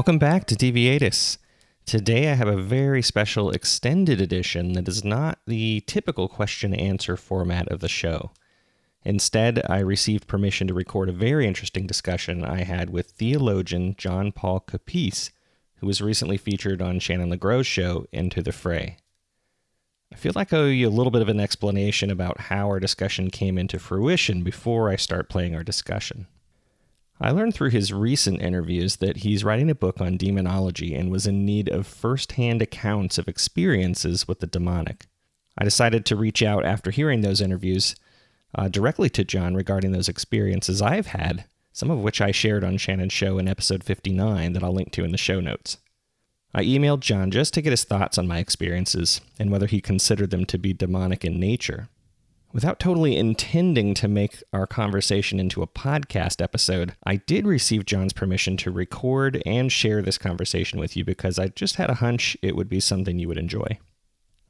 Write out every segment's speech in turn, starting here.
Welcome back to Deviatus. Today I have a very special extended edition that is not the typical question-answer format of the show. Instead, I received permission to record a very interesting discussion I had with Theologian Jon-Paul Capece, who was recently featured on Shannon LeGros' show, Into the Fray. I feel like I owe you a little bit of an explanation about how our discussion came into fruition before I start playing our discussion. I learned through his recent interviews that he's writing a book on demonology and was in need of first-hand accounts of experiences with the demonic. I decided to reach out after hearing those interviews directly to John regarding those experiences I've had, some of which I shared on Shannon's show in episode 59 that I'll link to in the show notes. I emailed John just to get his thoughts on my experiences and whether he considered them to be demonic in nature. Without totally intending to make our conversation into a podcast episode, I did receive John's permission to record and share this conversation with you because I just had a hunch it would be something you would enjoy.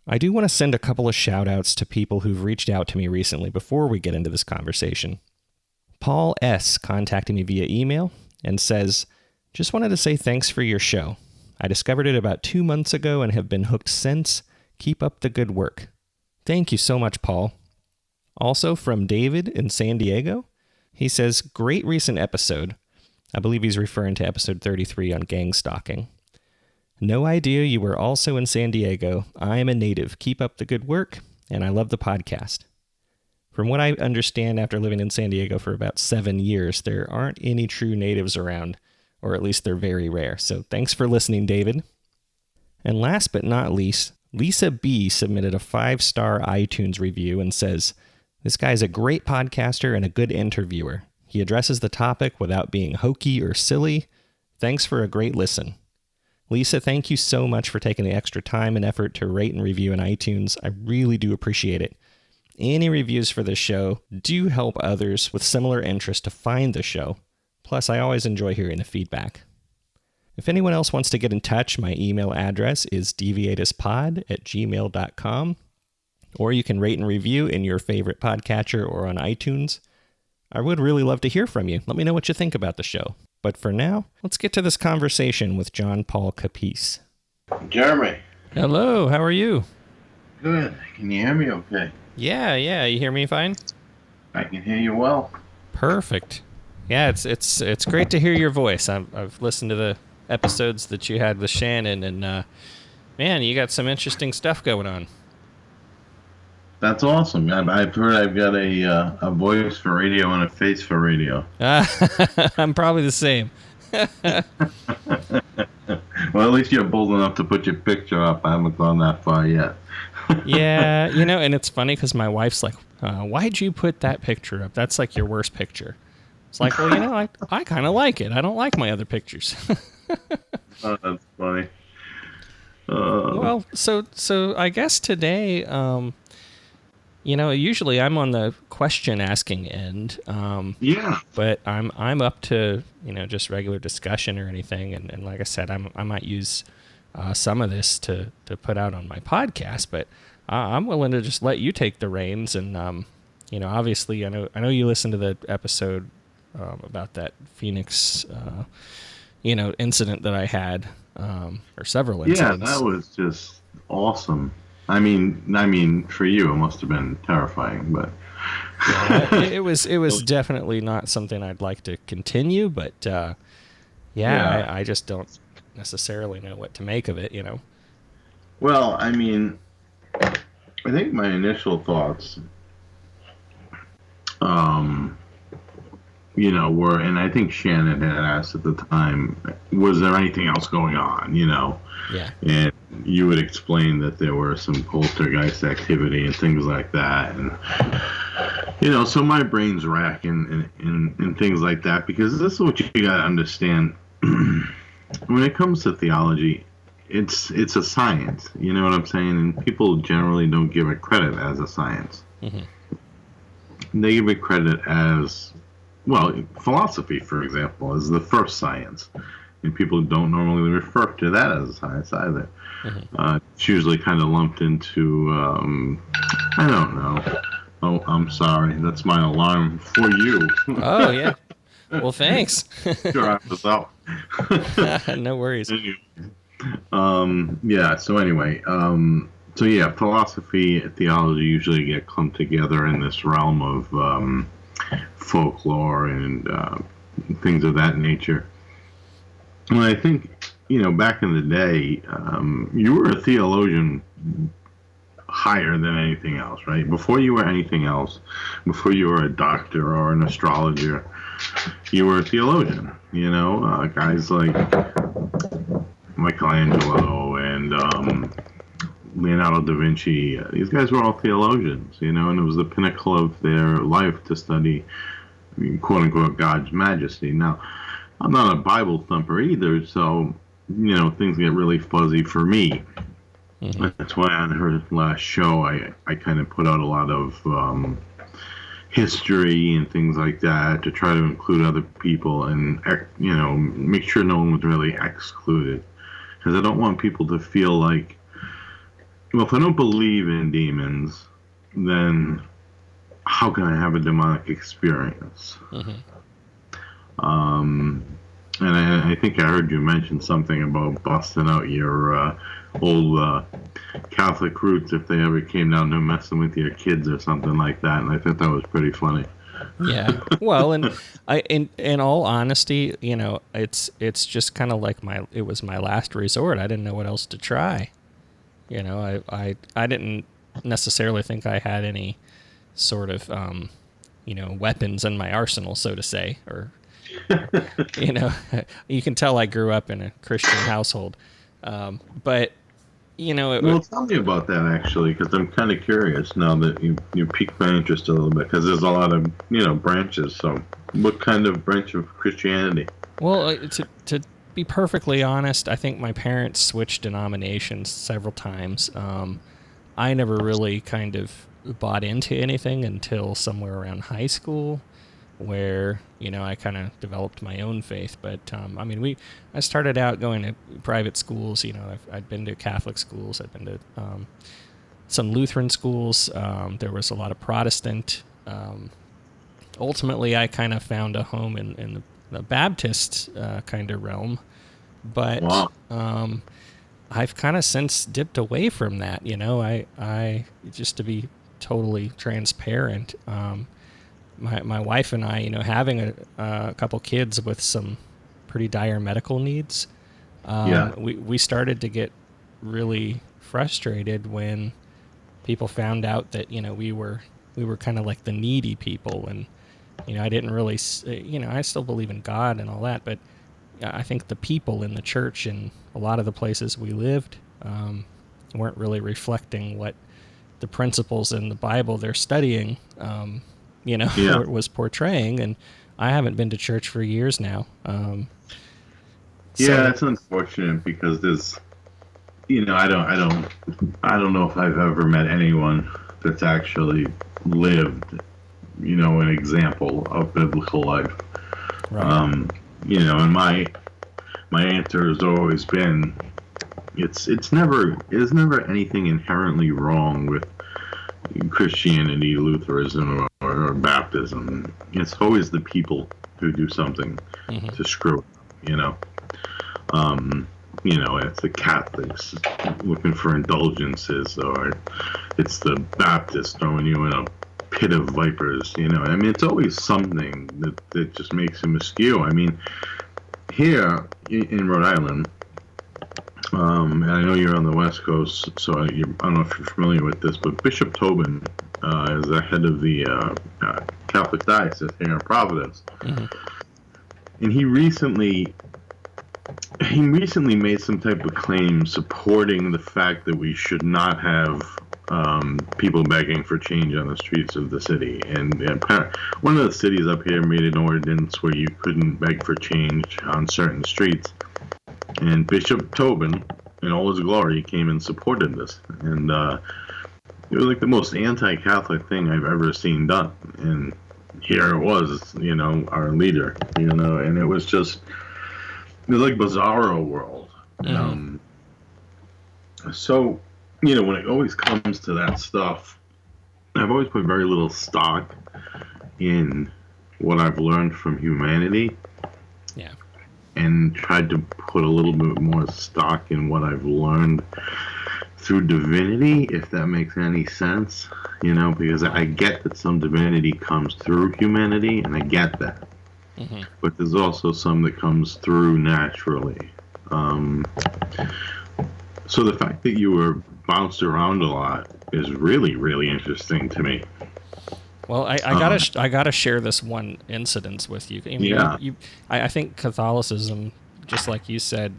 I do want to send a couple of shout-outs to people who've reached out to me recently before we get into this conversation. Paul S. contacted me via email and says, "Just wanted to say thanks for your show. I discovered it about 2 months ago and have been hooked since. Keep up the good work." Thank you so much, Paul. Also from David in San Diego, he says, "Great recent episode." I believe he's referring to episode 33 on gang stalking. "No idea you were also in San Diego. I am a native. Keep up the good work, and I love the podcast." From what I understand after living in San Diego for about 7 years, there aren't any true natives around, or at least they're very rare. So thanks for listening, David. And last but not least, Lisa B. submitted a 5-star iTunes review and says, "This guy's a great podcaster and a good interviewer. He addresses the topic without being hokey or silly. Thanks for a great listen." Lisa, thank you so much for taking the extra time and effort to rate and review in iTunes. I really do appreciate it. Any reviews for this show do help others with similar interest to find the show. Plus, I always enjoy hearing the feedback. If anyone else wants to get in touch, my email address is deviatuspod@gmail.com. Or you can rate and review in your favorite podcatcher or on iTunes. I would really love to hear from you. Let me know what you think about the show. But for now, let's get to this conversation with Jon-Paul Capece. Jeremy. Hello, how are you? Good. Can you hear me okay? Yeah, you hear me fine? I can hear you well. Perfect. Yeah, it's great to hear your voice. I've listened to the episodes that you had with Shannon, and man, you got some interesting stuff going on. That's awesome. I've heard I've got a voice for radio and a face for radio. I'm probably the same. Well, at least you're bold enough to put your picture up. I haven't gone that far yet. Yeah, and it's funny because my wife's like, "Why'd you put that picture up? That's like your worst picture." It's like, well, I kind of like it. I don't like my other pictures. Oh, that's funny. Well, so I guess today, usually I'm on the question asking end. Yeah. But I'm up to, just regular discussion or anything. And like I said, I might use some of this to put out on my podcast, but I'm willing to just let you take the reins. And, obviously I know you listened to the episode about that Phoenix, incident that I had, or several incidents. Yeah, that was just awesome. I mean, for you, it must have been terrifying, but yeah, it was definitely not something I'd like to continue. But I just don't necessarily know what to make of it. Well, I think my initial thoughts, were, and I think Shannon had asked at the time, was there anything else going on? Yeah. And you would explain that there were some poltergeist activity and things like that. And, so my brain's racking and things like that, because this is what you got to understand. When it comes to theology, it's a science. You know what I'm saying? And people generally don't give it credit as a science. Mm-hmm. They give it credit as, philosophy, for example, is the first science. And people don't normally refer to that as a science either. Mm-hmm. It's usually kind of lumped into, I don't know. Oh, I'm sorry. That's my alarm for you. Oh, yeah. Well, thanks. Sure, I was out. No worries. Yeah. So anyway, so yeah, philosophy, theology usually get clumped together in this realm of folklore and things of that nature. Well, I think back in the day, you were a theologian higher than anything else, right? Before you were anything else, before you were a doctor or an astrologer, you were a theologian. Guys like Michelangelo and Leonardo da Vinci. These guys were all theologians, and it was the pinnacle of their life to study, quote unquote, God's majesty. Now, I'm not a Bible thumper either, so things get really fuzzy for me. Mm-hmm. That's why on her last show, I kind of put out a lot of history and things like that to try to include other people and make sure no one was really excluded, because I don't want people to feel like, well, if I don't believe in demons, then how can I have a demonic experience? Mm-hmm. And I think I heard you mention something about busting out your old Catholic roots if they ever came down to messing with your kids or something like that, and I thought that was pretty funny. Yeah. Well, and in all honesty, it's just kind of like it was my last resort. I didn't know what else to try. I didn't necessarily think I had any sort of weapons in my arsenal, so to say, or you can tell I grew up in a Christian household, but well, tell me about that actually, because I'm kind of curious now that you piqued my interest a little bit, because there's a lot of branches. So, what kind of branch of Christianity? Well, to be perfectly honest, I think my parents switched denominations several times. I never really kind of bought into anything until somewhere around high school, where I kind of developed my own faith. But I started out going to private schools. I'd been to Catholic schools. I'd been to some Lutheran schools. There was a lot of Protestant. Ultimately, I kind of found a home in the Baptist kind of realm. But wow. I've kind of since dipped away from that. I just to be totally transparent. My wife and I, having a couple kids with some pretty dire medical needs, we started to get really frustrated when people found out that we were kind of like the needy people, and I didn't really I still believe in God and all that, but I think the people in the church and a lot of the places we lived weren't really reflecting what the principles in the Bible they're studying was portraying. And I haven't been to church for years now. That's unfortunate, because there's I don't know if I've ever met anyone that's actually lived an example of biblical life. Right. And my answer has always been, it's never anything inherently wrong with Christianity, Lutheranism, or Baptism. It's always the people who do something to screw it. It's the Catholics looking for indulgences, or it's the Baptists throwing you in a pit of vipers. It's always something that just makes him askew. Here in Rhode Island, and I know you're on the West Coast, so I don't know if you're familiar with this, but Bishop Tobin is the head of the Catholic Diocese here in Providence. Mm-hmm. And he recently made some type of claim supporting the fact that we should not have people begging for change on the streets of the city. And one of the cities up here made an ordinance where you couldn't beg for change on certain streets. And Bishop Tobin, in all his glory, came and supported this. And it was like the most anti-Catholic thing I've ever seen done. And here it was, our leader, and it was like bizarro world. Mm-hmm. So, when it always comes to that stuff, I've always put very little stock in what I've learned from humanity Yeah. and tried to put a little bit more stock in what I've learned through divinity, if that makes any sense. Because I get that some divinity comes through humanity, and I get that. Mm-hmm. But there's also some that comes through naturally. So the fact that you were bounced around a lot is really, really interesting to me. Well, I gotta share this one incident with you. I mean, Yeah. I think Catholicism, just like you said,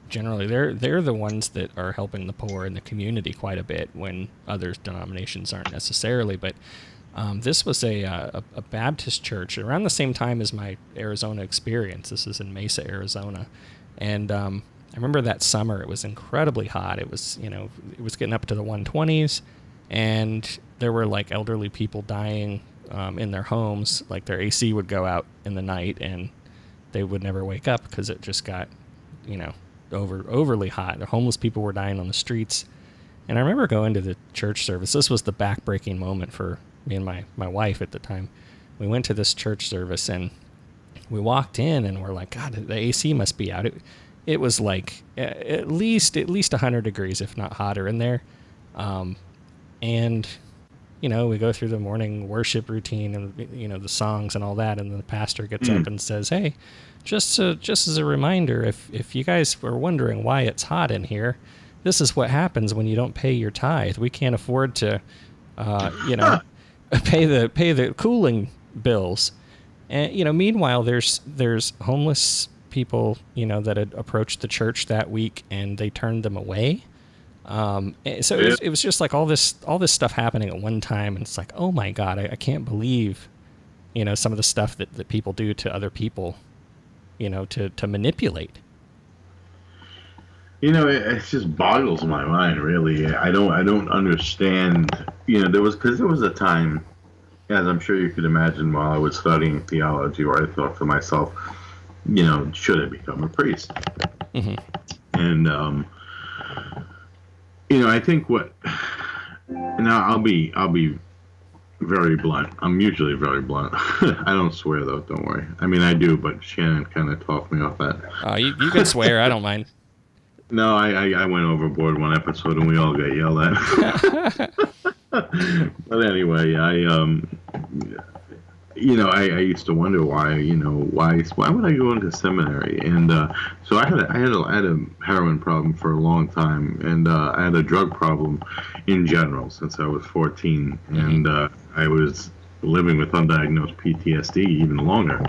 generally they're the ones that are helping the poor in the community quite a bit when other denominations aren't necessarily. But this was a Baptist church around the same time as my Arizona experience. This is in Mesa, Arizona, and I remember that summer it was incredibly hot. It was it was getting up to the 120s, and there were like elderly people dying in their homes. Like their AC would go out in the night, and they would never wake up because it just got overly hot. The homeless people were dying on the streets. And I remember going to the church service. This was the back-breaking moment for me and my wife at the time. We went to this church service, and we walked in, and we're like, God, the AC must be out. It was like at least 100 degrees, if not hotter in there. And we go through the morning worship routine and the songs and all that, and then the pastor gets up and says, "Hey, just as a reminder, if you guys were wondering why it's hot in here, this is what happens when you don't pay your tithe. We can't afford to, pay the cooling bills." And meanwhile, there's homeless people that had approached the church that week, and they turned them away. So it was just like all this stuff happening at one time, and it's like, oh my God, I can't believe some of the stuff that people do to other people, to manipulate. It just boggles my mind, really. I don't understand. There was a time, as I'm sure you could imagine, while I was studying theology, where I thought to myself, should I become a priest? Mm-hmm. And I think now I'll be very blunt. I'm usually very blunt. I don't swear though, don't worry. I mean, I do, but Shannon kind of talked me off that. You can swear, I don't mind. No, I went overboard one episode and we all got yelled at. But anyway, I used to wonder why would I go into seminary? And so I had a heroin problem for a long time, and I had a drug problem in general since I was 14, and I was living with undiagnosed PTSD even longer.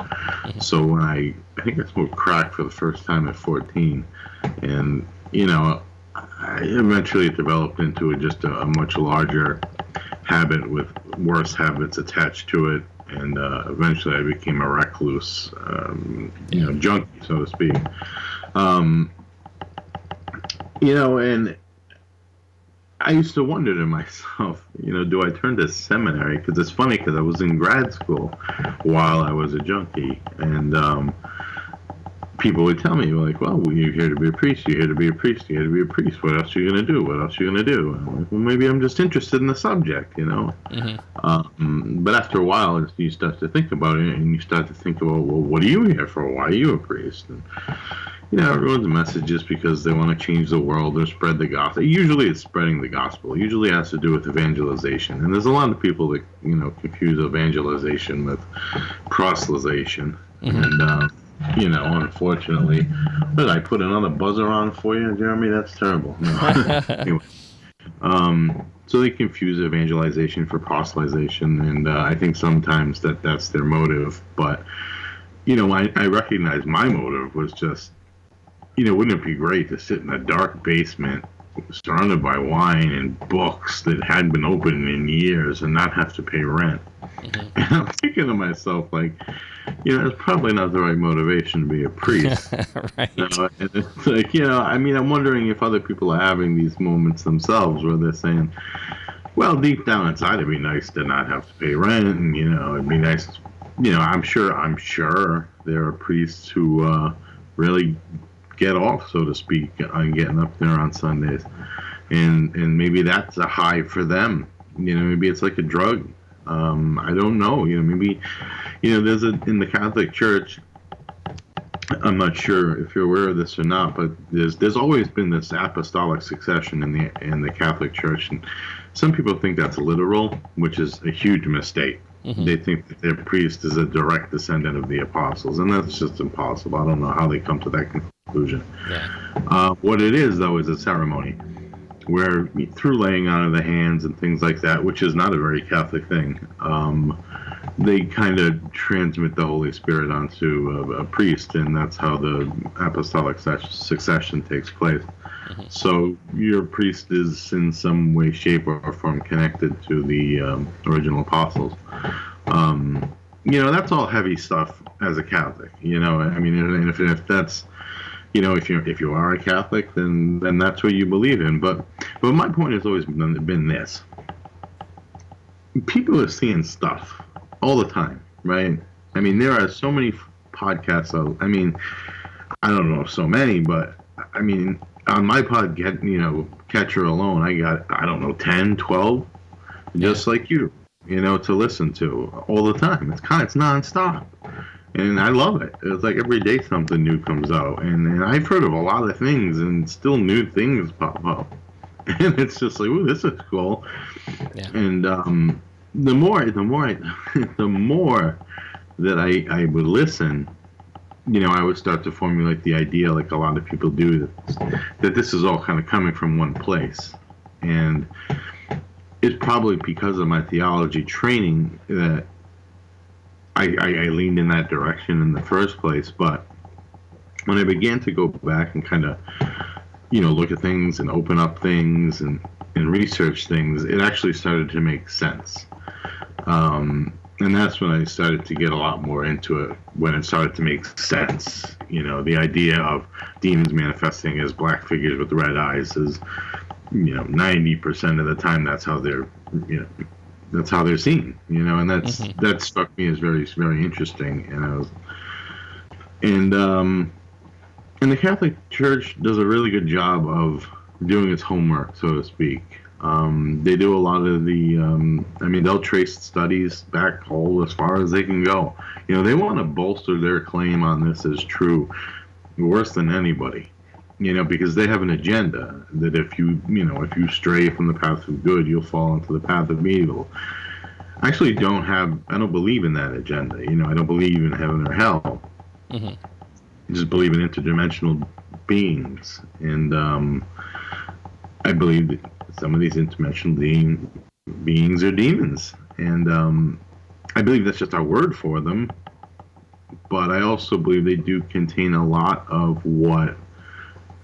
So when I think I smoked crack for the first time at 14, and I eventually developed into just a much larger habit with worse habits attached to it. And eventually I became a recluse, junkie, so to speak. And I used to wonder to myself, do I turn to seminary? Because it's funny, because I was in grad school while I was a junkie. And people would tell me, like, well, you're here to be a priest, you're here to be a priest, you're here to be a priest. What else are you going to do? What else are you going to do? And I'm like, well, maybe I'm just interested in the subject, But after a while, you start to think about it, and you start to think about, well, what are you here for? Why are you a priest? And, everyone's message is because they want to change the world or spread the gospel. Usually it's spreading the gospel. It usually has to do with evangelization. And there's a lot of people that, confuse evangelization with proselytization. And, unfortunately, did I put another buzzer on for you, Jeremy? That's terrible. No. Anyway, so they confuse evangelization for proselytization, and I think sometimes that's their motive. But I recognize my motive was just, wouldn't it be great to sit in a dark basement surrounded by wine and books that hadn't been opened in years and not have to pay rent? And I'm thinking to myself, like, it's probably not the right motivation to be a priest. Right. And it's like, I'm wondering if other people are having these moments themselves where they're saying, well, deep down inside, it'd be nice to not have to pay rent, and, it'd be nice, I'm sure there are priests who really get off, so to speak, on getting up there on Sundays. And maybe that's a high for them. Maybe it's like a drug. I don't know. Maybe, there's in the Catholic Church. I'm not sure if you're aware of this or not, but there's always been this apostolic succession in the Catholic Church, and some people think that's literal, which is a huge mistake. Mm-hmm. They think that their priest is a direct descendant of the apostles, and that's just impossible. I don't know how they come to that conclusion. Yeah. What it is, though, is a ceremony where, through laying on of the hands and things like that, which is not a very Catholic thing, they kind of transmit the Holy Spirit onto a priest, and that's how the apostolic succession takes place. Mm-hmm. So your priest is in some way, shape, or form connected to the original apostles. That's all heavy stuff as a Catholic. I mean, and if that's, if you are a Catholic, then that's what you believe in. But my point has always been this: people are seeing stuff all the time, right? I mean, there are so many podcasts. I mean, I don't know so many, but I mean, on my catcher alone, I got, I don't know, 10, 12, just like you, to listen to all the time. It's nonstop. And I love it. It's like every day something new comes out. And I've heard of a lot of things, and still new things pop up. And it's just like, ooh, this is cool. Yeah. And the more that I would listen, I would start to formulate the idea, like a lot of people do, that this is all kind of coming from one place. And it's probably because of my theology training that I leaned in that direction in the first place. But when I began to go back and kind of, look at things and open up things and research things, it actually started to make sense. And that's when I started to get a lot more into it, when it started to make sense. The idea of demons manifesting as black figures with red eyes is, 90% of the time that's how they're, that's how they're seen, and that struck me as very, very interesting. And the Catholic Church does a really good job of doing its homework, so to speak. They do a lot of they'll trace studies back all as far as they can go. They want to bolster their claim on this as true worse than anybody, because they have an agenda that if you stray from the path of good, you'll fall into the path of evil. I actually I don't believe in that agenda. I don't believe in heaven or hell. Mm-hmm. I just believe in interdimensional beings. And I believe that some of these interdimensional beings are demons. And I believe that's just our word for them. But I also believe they do contain a lot of what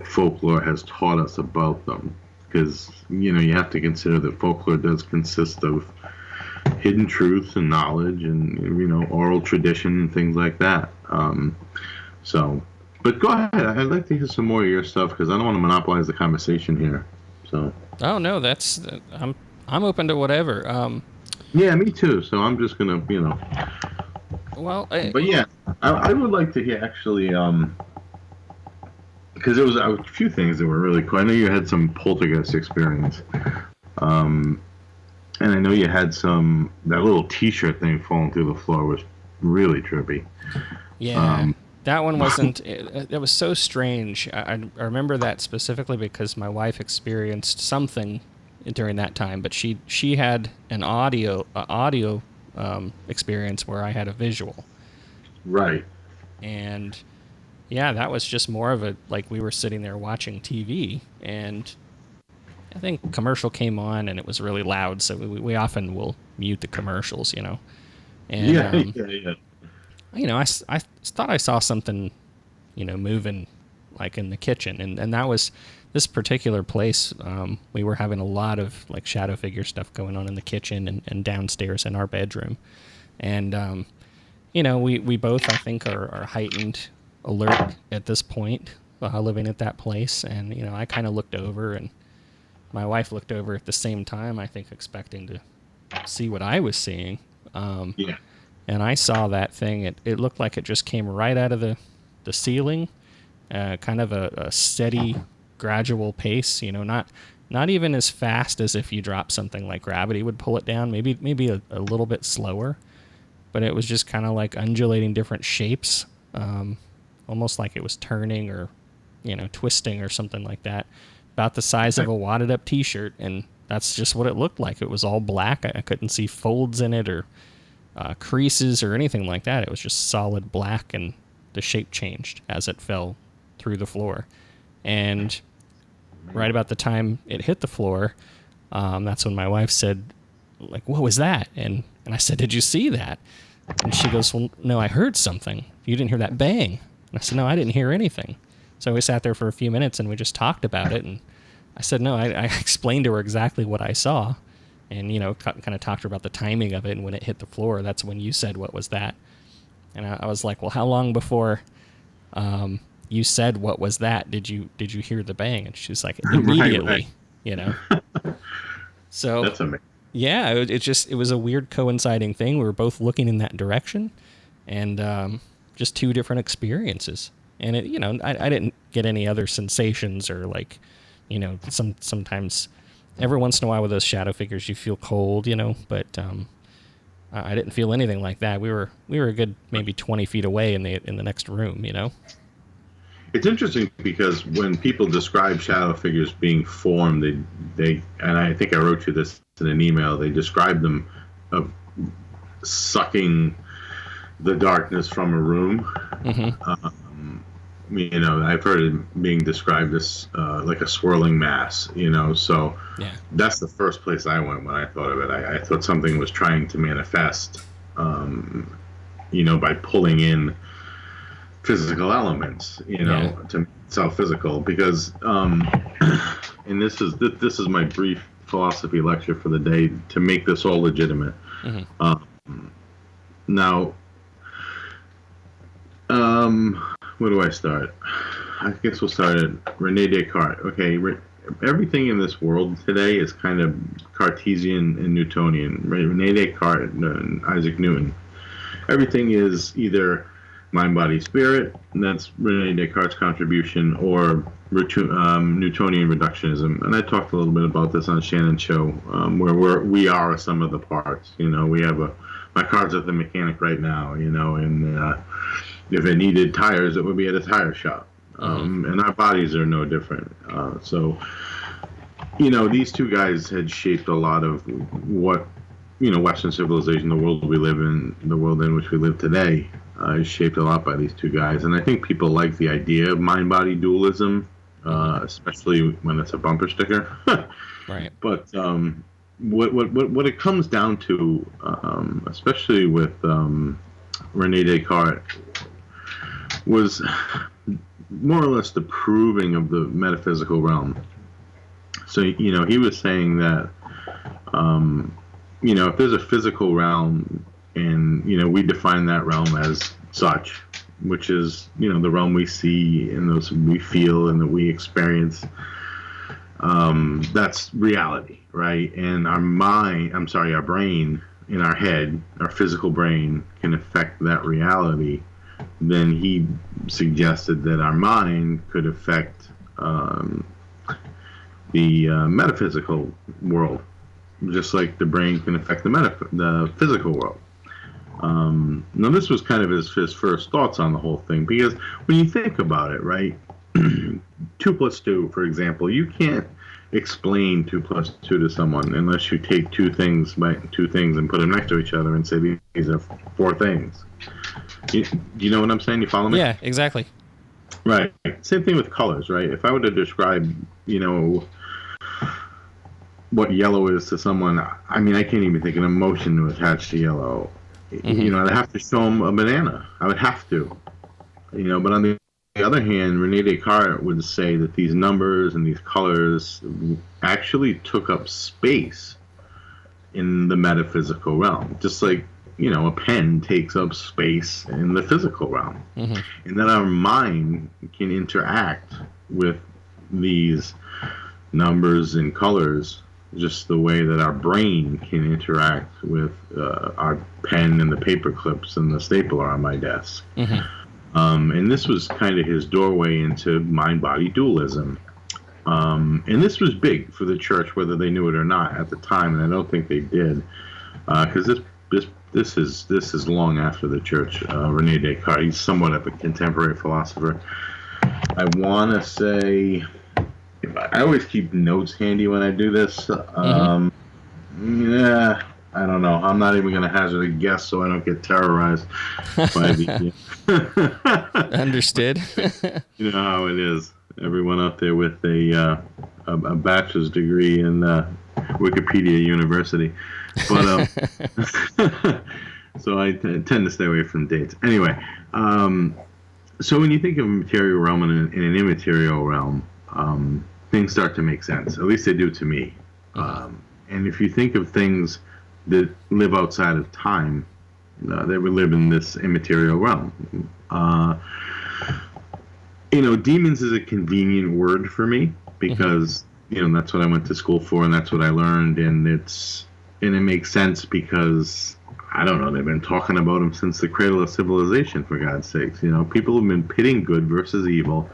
folklore has taught us about them. Because, you have to consider that folklore does consist of hidden truths and knowledge and, oral tradition and things like that. But go ahead. I'd like to hear some more of your stuff because I don't want to monopolize the conversation here. So. Oh no, I'm open to whatever. Yeah, me too. So I'm just gonna, Well, but yeah, I would like to hear actually, because there was a few things that were really cool. I know you had some poltergeist experience, and I know you had that little T-shirt thing falling through the floor was really trippy. Yeah. That one wasn't. It was so strange. I remember that specifically because my wife experienced something during that time, but she had an audio experience where I had a visual. Right. And yeah, that was just more of a, like, we were sitting there watching TV, and I think commercial came on and it was really loud, so we often will mute the commercials, And yeah. I thought I saw something, moving, like in the kitchen, and that was this particular place. We were having a lot of like shadow figure stuff going on in the kitchen and downstairs in our bedroom, and we both, I think, are heightened alert at this point, living at that place, and I kind of looked over, and my wife looked over at the same time, I think, expecting to see what I was seeing. Yeah. And I saw that thing. It looked like it just came right out of the ceiling, kind of a steady, gradual pace. Not Not even as fast as if you drop something like gravity would pull it down. Maybe a little bit slower, but it was just kind of like undulating different shapes, almost like it was turning or, twisting or something like that. About the size of a wadded up T-shirt, and that's just what it looked like. It was all black. I couldn't see folds in it or creases or anything like that. It was just solid black, and the shape changed as it fell through the floor. And right about the time it hit the floor, that's when my wife said, like, "What was that?" And I said, "Did you see that?" And she goes, "Well, no, I heard something. You didn't hear that bang?" And I said, "No, I didn't hear anything." So we sat there for a few minutes and we just talked about it. And I said, "No, I explained to her exactly what I saw." And, kind of talked to her about the timing of it. And when it hit the floor, that's when you said, "What was that?" And I was like, "Well, how long before you said what was that did you hear the bang?" And she's like, "Immediately." So that's amazing. Yeah, it was a weird coinciding thing. We were both looking in that direction, and just two different experiences. And it, I didn't get any other sensations or like, sometimes every once in a while with those shadow figures you feel cold, but I didn't feel anything like that. We were a good maybe 20 feet away in the next room. It's interesting because when people describe shadow figures being formed, they and I think I wrote you this in an email. They describe them of sucking the darkness from a room. Mm-hmm. I've heard it being described as like a swirling mass. So yeah. That's the first place I went when I thought of it. I thought something was trying to manifest, by pulling in physical elements, to make itself physical. Because, and this is my brief philosophy lecture for the day to make this all legitimate. Mm-hmm. Now, where do I start? I guess we'll start at René Descartes. Okay, everything in this world today is kind of Cartesian and Newtonian. René Descartes and Isaac Newton. Everything is either mind, body, spirit, and that's René Descartes' contribution, or Newtonian reductionism. And I talked a little bit about this on Shannon's show, where we are a sum of the parts. We have my car's at the mechanic right now, and if it needed tires, it would be at a tire shop. And our bodies are no different. So these two guys had shaped a lot of what, Western civilization, the world we live in, the world in which we live today, is shaped a lot by these two guys. And I think people like the idea of mind-body dualism, especially when it's a bumper sticker. Right. But what it comes down to, especially with René Descartes, was more or less the proving of the metaphysical realm. So, he was saying that, if there's a physical realm and, we define that realm as such, which is, the realm we see and those we feel and that we experience, that's reality, right? And our brain in our head, our physical brain can affect that reality. Then he suggested that our mind could affect the metaphysical world, just like the brain can affect the physical world. Now, this was kind of his first thoughts on the whole thing, because when you think about it, right, 2 + 2, for example, you can't explain 2 + 2 to someone unless you take two things and put them next to each other and say these are 4 things. You know what I'm saying? You follow me? Yeah, exactly. Right. Same thing with colors, right? If I were to describe, what yellow is to someone, I can't even think an emotion to attach to yellow. Mm-hmm. I'd have to show them a banana. I would have to. But on the other hand, René Descartes would say that these numbers and these colors actually took up space in the metaphysical realm, just like, a pen takes up space in the physical realm. Mm-hmm. And that our mind can interact with these numbers and colors just the way that our brain can interact with our pen and the paper clips and the stapler on my desk. Mm-hmm. And this was kind of his doorway into mind-body dualism. And this was big for the church, whether they knew it or not at the time, and I don't think they did, because this is long after the church. Rene Descartes, he's somewhat of a contemporary philosopher. I want to say, I always keep notes handy when I do this. Yeah, I don't know. I'm not even going to hazard a guess so I don't get terrorized by the. Understood. You know how it is. Everyone out there with a bachelor's degree in Wikipedia University, but so I tend to stay away from dates. Anyway, so when you think of a material realm and an immaterial realm, things start to make sense. At least they do to me. And if you think of things that live outside of time, they would live in this immaterial realm. Demons is a convenient word for me because that's what I went to school for and that's what I learned, and it makes sense because I don't know, they've been talking about them since the cradle of civilization, for God's sakes. People have been pitting good versus evil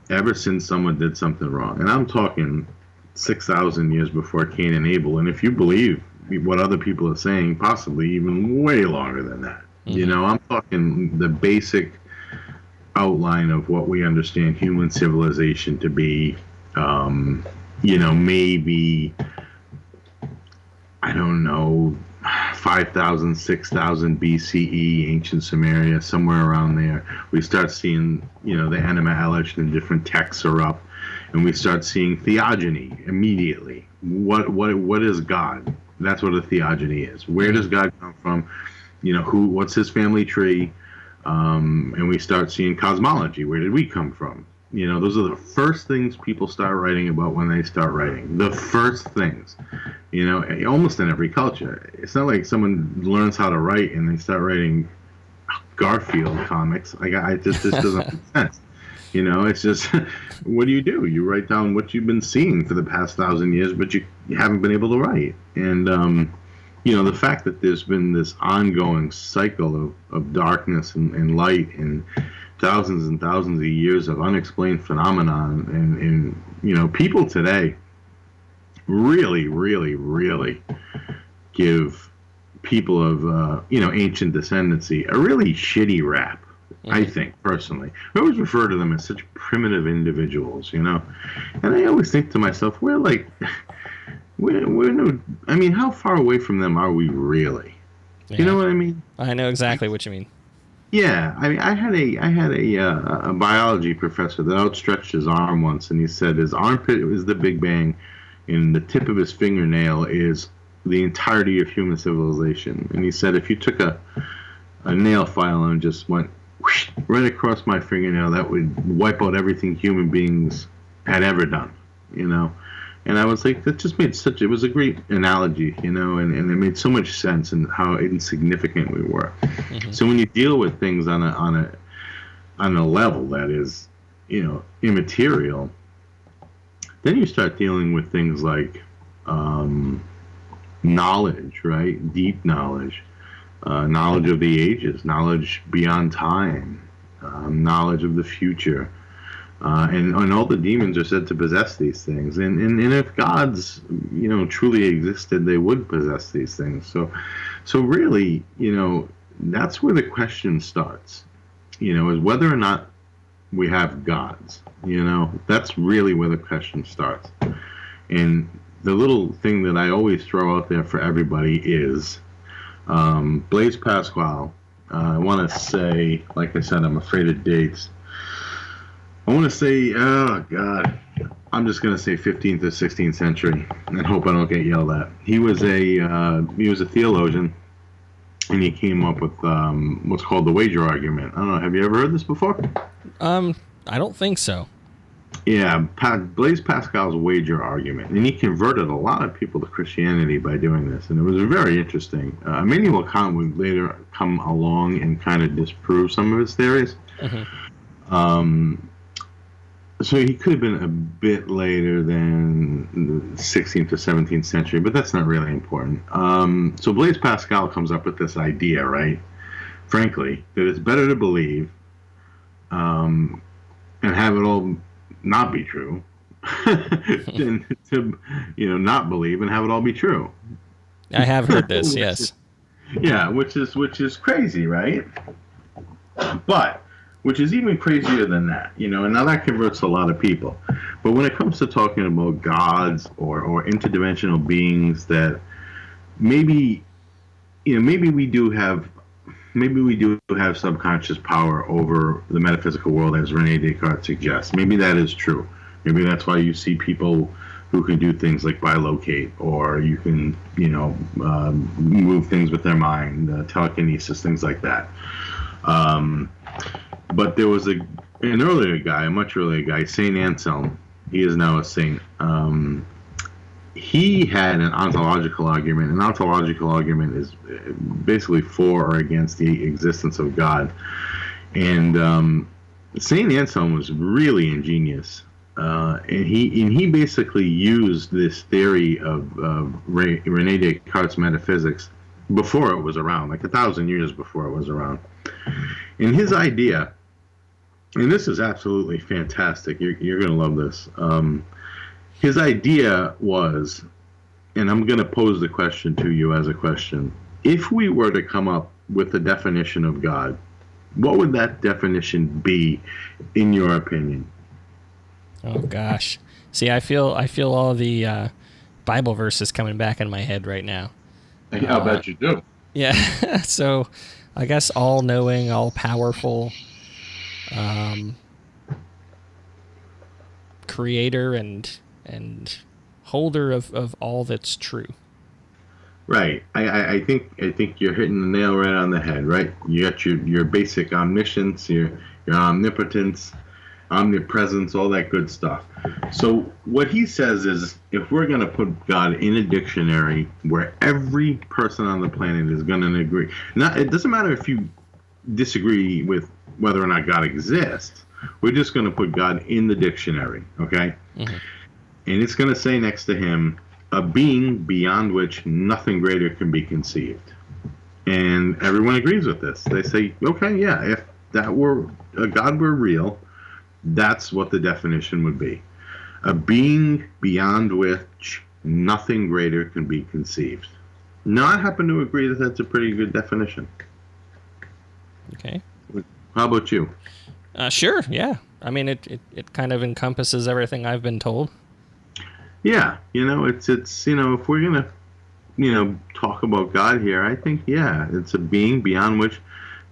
ever since someone did something wrong, and I'm talking 6,000 years before Cain and Abel, and if you believe what other people are saying, possibly even way longer than that. I'm talking the basic outline of what we understand human civilization to be. Maybe, I don't know, 5,000, 6,000 BCE, ancient Samaria, somewhere around there. We start seeing, the Enema Elish and different texts are up, and we start seeing theogony immediately. What is God? That's what a theogony is. Where does God come from? What's his family tree? And we start seeing cosmology. Where did we come from? Those are the first things people start writing about when they start writing. The first things, almost in every culture. It's not like someone learns how to write and they start writing Garfield comics. This doesn't make sense. It's just, what do? You write down what you've been seeing for the past 1,000 years, but you haven't been able to write. And, the fact that there's been this ongoing cycle of darkness and light and thousands and thousands of years of unexplained phenomenon, and people today really, really, really give people of, ancient descendancy a really shitty rap. I think, personally. I always refer to them as such primitive individuals, and I always think to myself, how far away from them are we really? Yeah. You know what I mean? I know exactly what you mean. Yeah, I had a biology professor that outstretched his arm once, and he said his armpit is the Big Bang, and the tip of his fingernail is the entirety of human civilization. And he said if you took a nail file and just went whoosh, right across my fingernail, that would wipe out everything human beings had ever done, And I was like, that just made it was a great analogy, and it made so much sense in how insignificant we were. So when you deal with things on a level that is, immaterial, then you start dealing with things like knowledge, right? Deep knowledge, knowledge of the ages, knowledge beyond time, knowledge of the future. And all the demons are said to possess these things. And if gods, truly existed, they would possess these things. So really, that's where the question starts, is whether or not we have gods. That's really where the question starts. And the little thing that I always throw out there for everybody is Blaise Pascal. I want to say, like I said, I'm afraid of dates. I want to say, oh God, I'm just going to say 15th or 16th century and hope I don't get yelled at. He was a theologian, and he came up with what's called the wager argument. I don't know. Have you ever heard this before? I don't think so. Yeah, Blaise Pascal's wager argument, and he converted a lot of people to Christianity by doing this, and it was very interesting. Immanuel Kant would later come along and kind of disprove some of his theories. So he could have been a bit later than the 16th or 17th century, but that's not really important. So Blaise Pascal comes up with this idea, right? Frankly, that it's better to believe and have it all not be true than to, not believe and have it all be true. I have heard this, Which yes. is- yeah, which is crazy, right? But which is even crazier than that, and now that converts a lot of people. But when it comes to talking about gods or interdimensional beings that maybe maybe we do have subconscious power over the metaphysical world, as Rene Descartes suggests. Maybe that is true. Maybe that's why you see people who can do things like bilocate, or you can, move things with their mind, telekinesis, things like that. But there was an earlier guy, a much earlier guy, Saint Anselm. He is now a saint. He had an ontological argument. An ontological argument is basically for or against the existence of God. And Saint Anselm was really ingenious, and he basically used this theory of Rene Descartes' metaphysics before it was around, like 1,000 years before it was around. And his idea, and this is absolutely fantastic. You're going to love this. His idea was, and I'm going to pose the question to you as a question: if we were to come up with a definition of God, what would that definition be, in your opinion? Oh gosh. See, I feel all the Bible verses coming back in my head right now. I'll bet you do. Yeah. So, I guess all-knowing, all-powerful, creator and holder of all that's true. Right. I think you're hitting the nail right on the head. Right. You got your basic omniscience, your omnipotence, omnipresence, all that good stuff. So what he says is, if we're going to put God in a dictionary where every person on the planet is going to agree, now it doesn't matter if you disagree with whether or not God exists. We're just going to put God in the dictionary, okay? Mm-hmm. And it's going to say next to him, a being beyond which nothing greater can be conceived. And everyone agrees with this. They say, okay, yeah, if that were a God were real, that's what the definition would be. A being beyond which nothing greater can be conceived. Now, I happen to agree that that's a pretty good definition. Okay. How about you? Sure, yeah. I mean, it kind of encompasses everything I've been told. Yeah, it's if we're gonna, talk about God here, I think, yeah, it's a being beyond which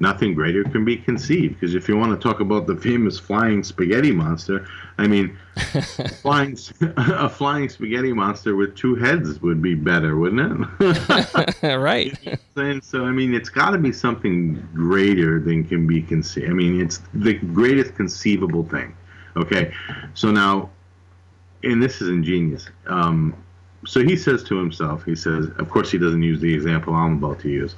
nothing greater can be conceived. Because if you want to talk about the famous flying spaghetti monster, I mean, a flying spaghetti monster with two heads would be better, wouldn't it? Right. So, I mean, it's got to be something greater than can be conceived. I mean, it's the greatest conceivable thing. Okay, so now, and this is ingenious. So he says to himself, of course he doesn't use the example I'm about to use,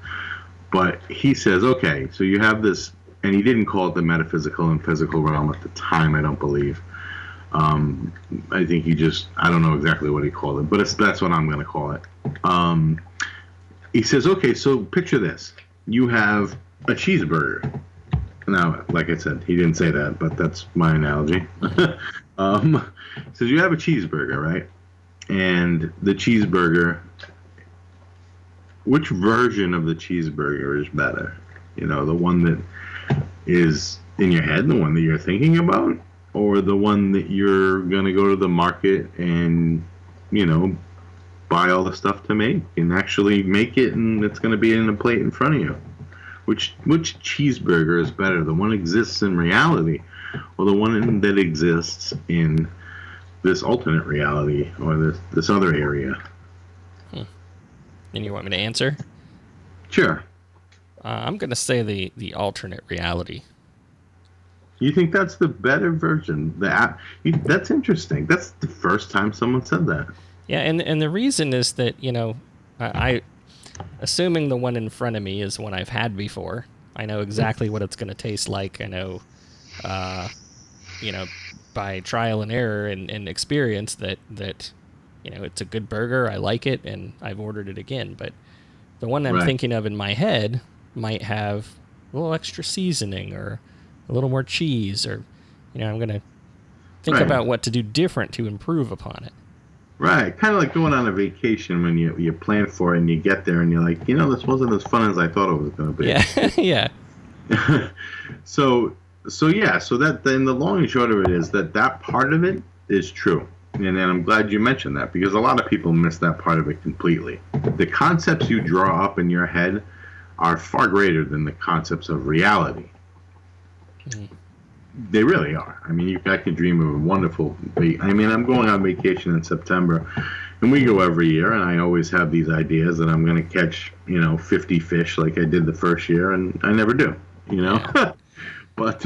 but he says, okay, so you have this, and he didn't call it the metaphysical and physical realm at the time, I don't believe. I think I don't know exactly what he called it, but that's what I'm going to call it. He says, okay, so picture this. You have a cheeseburger. Now, like I said, he didn't say that, but that's my analogy. He says you have a cheeseburger, right? And the cheeseburger, which version of the cheeseburger is better? The one that is in your head, the one that you're thinking about, or the one that you're going to go to the market and, buy all the stuff to make and actually make it, and it's going to be in a plate in front of you? Which cheeseburger is better? The one that exists in reality, or the one that exists in this alternate reality, or this other area? And you want me to answer? Sure. I'm going to say the alternate reality. You think that's the better version? That's interesting. That's the first time someone said that. Yeah, and the reason is that, I assuming the one in front of me is one I've had before, I know exactly what it's going to taste like. I know, by trial and error and experience that it's a good burger. I like it, and I've ordered it again. But the one I'm thinking of in my head might have a little extra seasoning or a little more cheese, or I'm gonna think about what to do different to improve upon it. Right. Kind of like going on a vacation when you plan for it and you get there and you're like, this wasn't as fun as I thought it was going to be. Yeah. Yeah. So that then the long and short of it is that part of it is true. And I'm glad you mentioned that, because a lot of people miss that part of it completely. The concepts you draw up in your head are far greater than the concepts of reality. Mm-hmm. They really are. I mean, I can dream of a wonderful... I'm going on vacation in September, and we go every year, and I always have these ideas that I'm going to catch, 50 fish like I did the first year, and I never do, Yeah. But...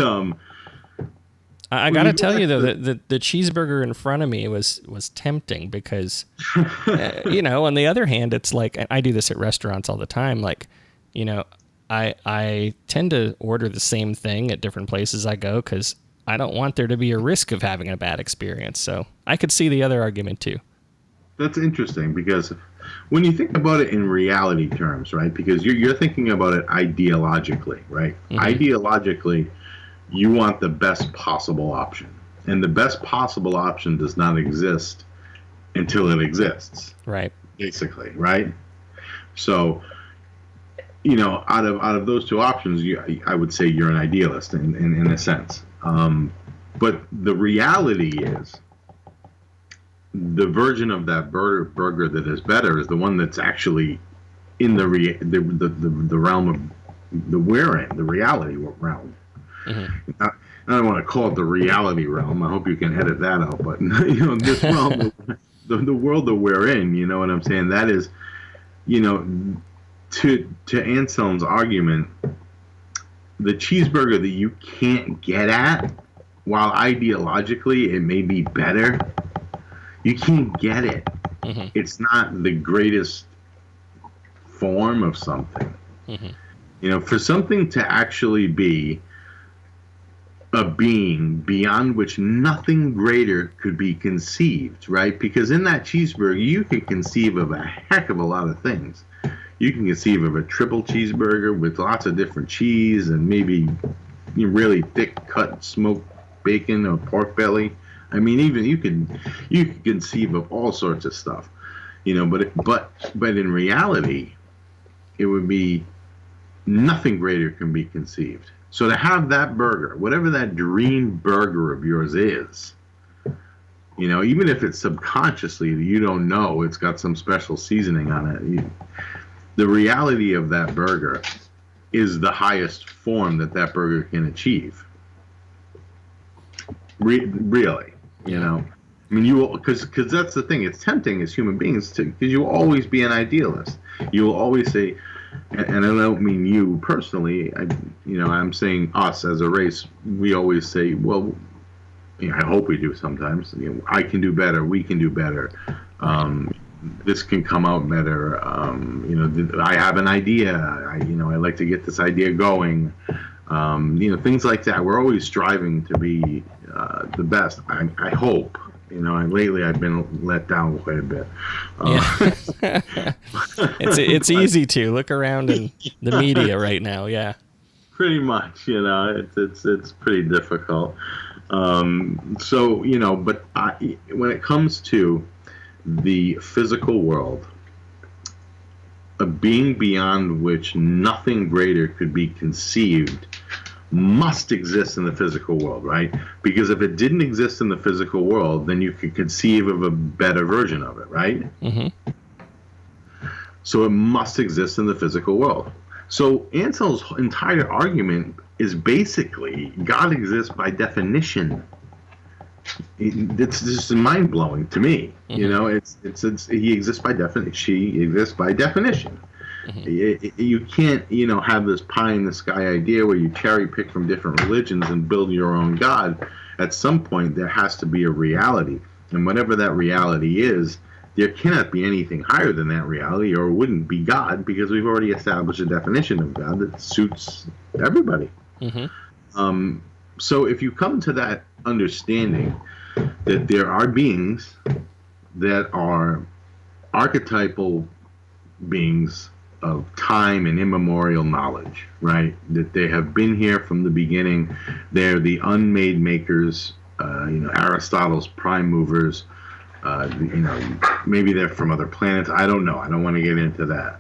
I got to tell you, though, that the cheeseburger in front of me was tempting because, on the other hand, it's like, I do this at restaurants all the time, like, I tend to order the same thing at different places I go because I don't want there to be a risk of having a bad experience. So I could see the other argument, too. That's interesting because when you think about it in reality terms, right, because you're thinking about it ideologically, right? Mm-hmm. Ideologically, you want the best possible option. And the best possible option does not exist until it exists. Right. Basically, right? So, out of those two options, I would say you're an idealist in a sense. But the reality is the version of that burger that is better is the one that's actually in the realm of the we're in, the reality realm. Mm-hmm. I don't want to call it the reality realm. I hope you can edit that out. But this realm, the world that we're in, you know what I'm saying? That is, to Anselm's argument, the cheeseburger that you can't get at, while ideologically it may be better, you can't get it. Mm-hmm. It's not the greatest form of something. Mm-hmm. For something to actually be a being beyond which nothing greater could be conceived, right? Because in that cheeseburger, you can conceive of a heck of a lot of things. You can conceive of a triple cheeseburger with lots of different cheese and maybe really thick cut smoked bacon or pork belly. I mean, even you can conceive of all sorts of stuff, but in reality, it would be nothing greater can be conceived. So to have that burger, whatever that dream burger of yours is, even if it's subconsciously, you don't know, it's got some special seasoning on it. The reality of that burger is the highest form that burger can achieve. Really, I mean, you will, because that's the thing. It's tempting as human beings because you will always be an idealist. You will always say, and I don't mean you personally. I'm saying us as a race. We always say, well, I hope we do sometimes. I can do better. We can do better. This can come out better. I have an idea. I like to get this idea going. Things like that. We're always striving to be the best. I hope. Lately I've been let down quite a bit. It's easy to look around in the media right now. Yeah, pretty much. It's pretty difficult. But when it comes to the physical world, a being beyond which nothing greater could be conceived must exist in the physical world, right? Because if it didn't exist in the physical world, then you could conceive of a better version of it, right? Mm-hmm. So it must exist in the physical world. So Anselm's entire argument is basically God exists by definition. It's just mind-blowing to me. Mm-hmm. It's he exists by definition. She exists by definition. Mm-hmm. You can't, have this pie in the sky idea where you cherry pick from different religions and build your own God. At some point, there has to be a reality, and whatever that reality is, there cannot be anything higher than that reality, or it wouldn't be God, because we've already established a definition of God that suits everybody. Mm-hmm. So if you come to that understanding that there are beings that are archetypal beings of time and immemorial knowledge, right? That they have been here from the beginning. They're the unmade makers Aristotle's prime movers. Maybe they're from other planets. I don't know. I don't want to get into that.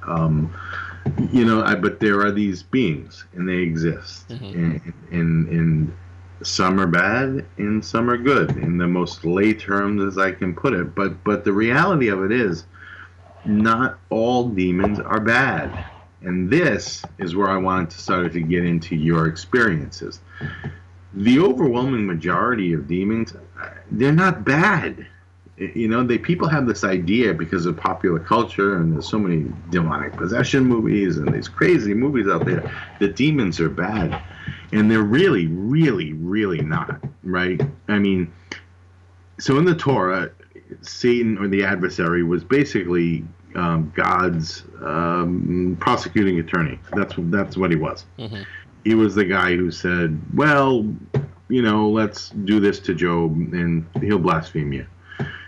But there are these beings, and they exist, and some are bad, and some are good, in the most lay terms as I can put it. But the reality of it is, not all demons are bad, and this is where I wanted to start to get into your experiences. The overwhelming majority of demons, they're not bad. People have this idea because of popular culture, and there's so many demonic possession movies and these crazy movies out there, that demons are bad. And they're really, really, really not, right? I mean, so in the Torah, Satan, or the adversary, was basically God's prosecuting attorney. That's what he was. Mm-hmm. He was the guy who said, well, let's do this to Job and he'll blaspheme you.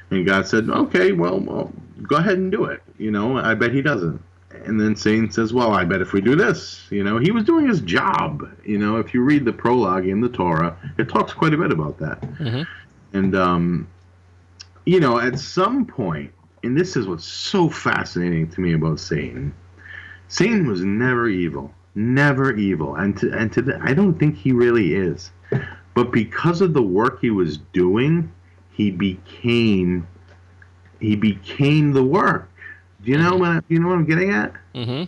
And God said, okay, well, go ahead and do it. I bet he doesn't. And then Satan says, well, I bet if we do this, he was doing his job. If you read the prologue in the Torah, it talks quite a bit about that. Mm-hmm. And, at some point, and this is what's so fascinating to me about Satan, Satan was never evil. Never evil. And I don't think he really is. But because of the work he was doing, he became the work. Do you know what I'm getting at? Mm-hmm.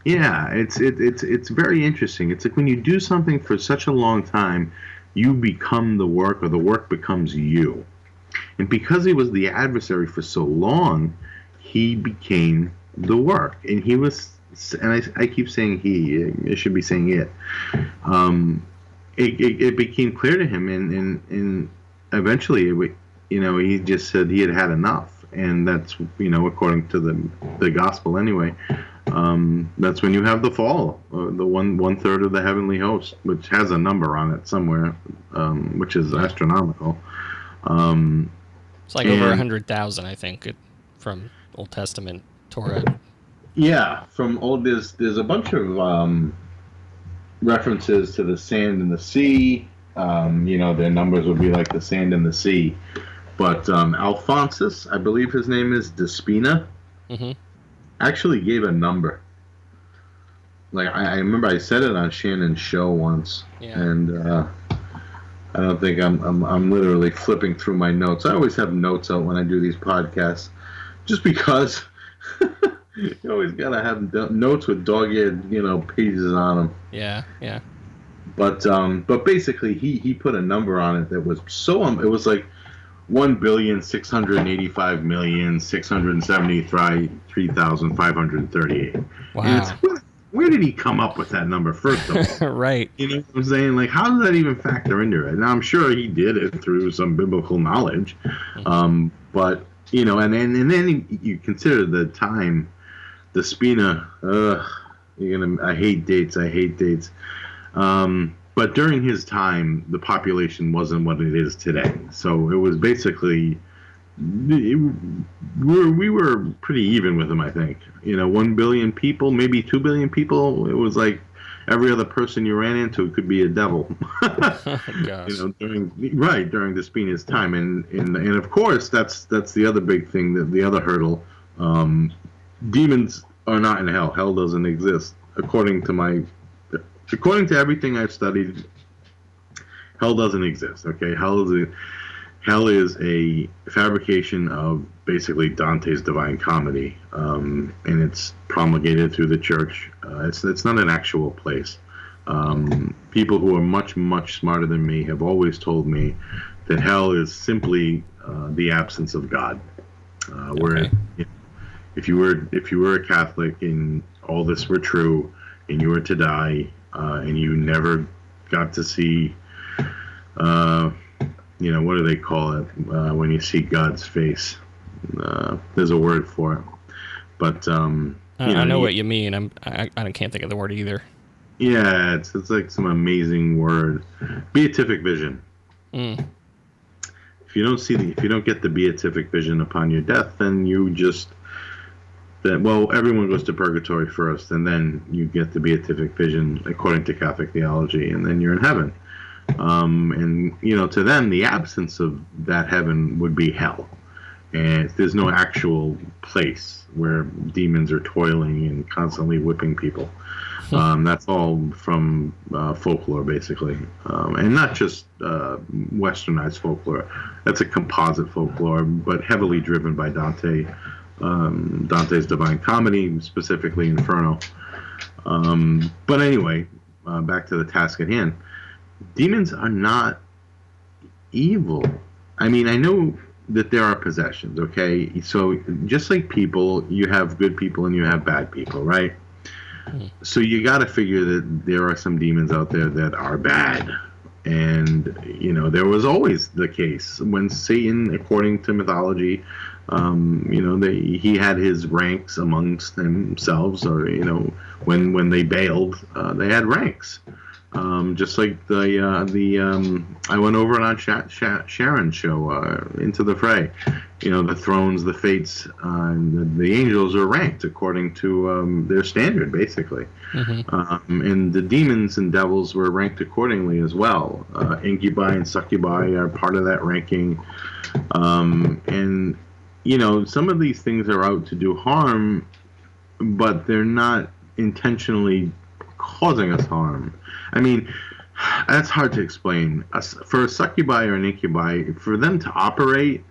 Yeah, it's very interesting. It's like when you do something for such a long time, you become the work, or the work becomes you. And because he was the adversary for so long, he became the work. And he was, and I keep saying he, I should be saying it. It became clear to him, and eventually, he just said he had enough. And that's, according to the gospel anyway, that's when you have the fall, the one third of the heavenly host, which has a number on it somewhere, which is astronomical. It's like over 100,000, I think, from Old Testament Torah. Yeah, from old, there's a bunch of references to the sand and the sea. Their numbers would be like the sand and the sea. But Alphonsus, I believe his name is Despina, actually gave a number. Like, I remember I said it on Shannon's show once, and I don't think I'm literally flipping through my notes. I always have notes out when I do these podcasts, just because you always gotta have notes with dog-eared, pages on them. Yeah. But basically, he put a number on it that was so it was like 1,685,673,538. Wow. And where did he come up with that number, first of all? Right. You know what I'm saying? Like, how does that even factor into it? Now, I'm sure he did it through some biblical knowledge. But, and then you consider the time, the Spina, I hate dates. But during his time, the population wasn't what it is today. So it was basically, we were pretty even with him, I think. 1 billion people, maybe 2 billion people. It was like every other person you ran into could be a devil. Gosh. During the Spina's time. And of course, that's the other big thing, the other hurdle. Demons are not in hell. Hell doesn't exist. According to everything I've studied, hell doesn't exist. Okay, hell is a fabrication of basically Dante's Divine Comedy, and it's promulgated through the church. It's not an actual place. People who are much, much smarter than me have always told me that hell is simply the absence of God. Where if you were a Catholic and all this were true, and you were to die, and you never got to see, what do they call it when you see God's face? There's a word for it, but I know what you mean. I can't think of the word either. Yeah, it's like some amazing word, beatific vision. If you don't get the beatific vision upon your death, then everyone goes to purgatory first, and then you get the beatific vision according to Catholic theology, and then you're in heaven. And to them, the absence of that heaven would be hell, and there's no actual place where demons are toiling and constantly whipping people. That's all from folklore, basically, and not just westernized folklore. That's a composite folklore, but heavily driven by Dante, Dante's Divine Comedy, specifically Inferno. But anyway, back to the task at hand. Demons are not evil. I mean, I know that there are possessions, okay? So just like people, you have good people and you have bad people, right? So you got to figure that there are some demons out there that are bad. And, there was always the case when Satan, according to mythology, he had his ranks amongst themselves, or, when they bailed, they had ranks. Just like I went over it on Sharon's show, Into the Fray. The thrones, the fates, the angels are ranked according to their standard, basically. And the demons and devils were ranked accordingly as well. Incubi and succubi are part of that ranking. And, some of these things are out to do harm, but they're not intentionally causing us harm. I mean, that's hard to explain. For a succubi or an incubi, for them to operate,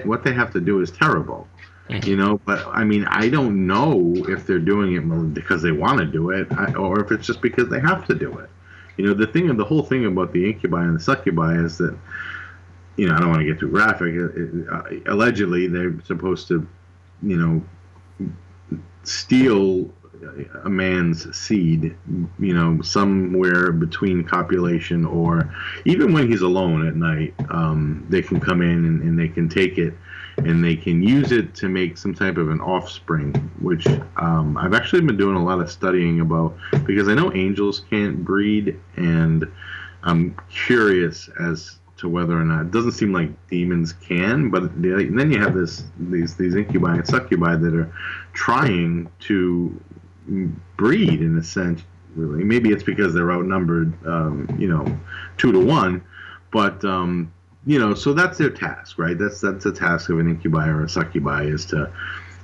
what they have to do is terrible. But I mean, I don't know if they're doing it because they want to do it, or if it's just because they have to do it. The whole thing about the incubi and the succubi is that, I don't want to get too graphic. Allegedly, they're supposed to, steal a man's seed, somewhere between copulation, or even when he's alone at night, they can come in and they can take it and they can use it to make some type of an offspring, which I've actually been doing a lot of studying about, because I know angels can't breed, and I'm curious as to whether or not, it doesn't seem like demons can, but then you have these incubi and succubi that are trying to breed, in a sense. Really, maybe it's because they're outnumbered 2 to 1, but so that's their task, right? That's the task of an incubi or a succubi, is to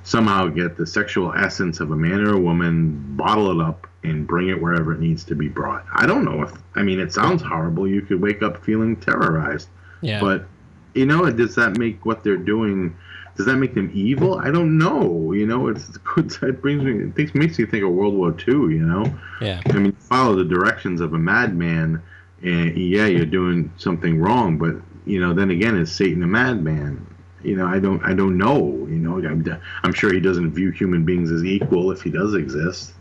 somehow get the sexual essence of a man or a woman, bottle it up, and bring it wherever it needs to be brought. I don't know it sounds horrible. You could wake up feeling terrorized. Yeah. But, does that make what they're doing, does that make them evil? I don't know. It makes you think of World War II, Yeah. I mean, follow the directions of a madman, and yeah, you're doing something wrong, but, then again, is Satan a madman? I don't know. I'm sure he doesn't view human beings as equal, if he does exist.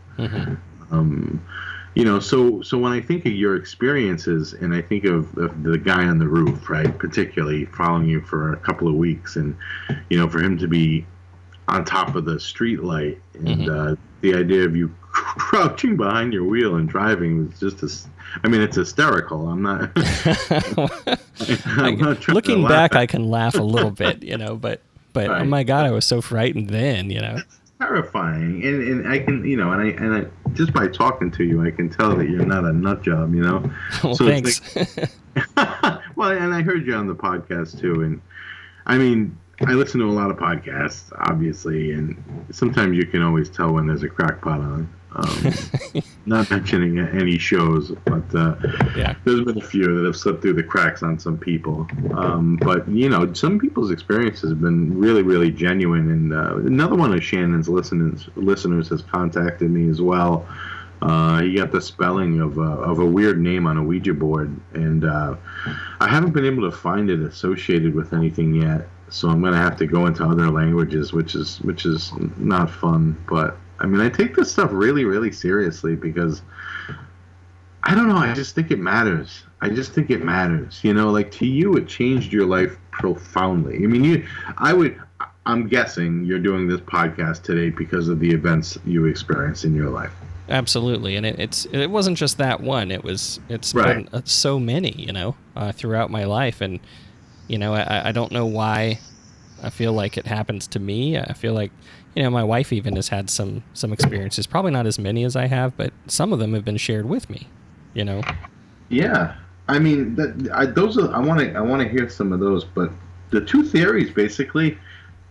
So when I think of your experiences, and I think of the guy on the roof, right, particularly following you for a couple of weeks, and for him to be on top of the street light, and the idea of you crouching behind your wheel and driving was just it's hysterical. I'm not. I'm not looking back, I can laugh a little bit, but right. Oh my God, I was so frightened then, It's terrifying, and I can, and I just by talking to you, I can tell that you're not a nut job, Well, so thanks. Well, and I heard you on the podcast too, and I mean, I listen to a lot of podcasts, obviously, and sometimes you can always tell when there's a crackpot on. Not mentioning any shows, but yeah, there's been a few that have slipped through the cracks on some people. But some people's experiences have been really, really genuine. And another one of Shannon's listeners has contacted me as well. He got the spelling of a weird name on a Ouija board, and I haven't been able to find it associated with anything yet. So I'm going to have to go into other languages, which is not fun. But I mean, I take this stuff really, really seriously, because I don't know. I just think it matters. Like, to you, it changed your life profoundly. I mean, I'm guessing you're doing this podcast today because of the events you experienced in your life. Absolutely, and it wasn't just that one. It's right. Been so many, throughout my life, and I don't know why I feel like it happens to me. I feel like, my wife even has had some experiences, probably not as many as I have, but some of them have been shared with me, Yeah. I mean, those are. I want to hear some of those. But the two theories, basically,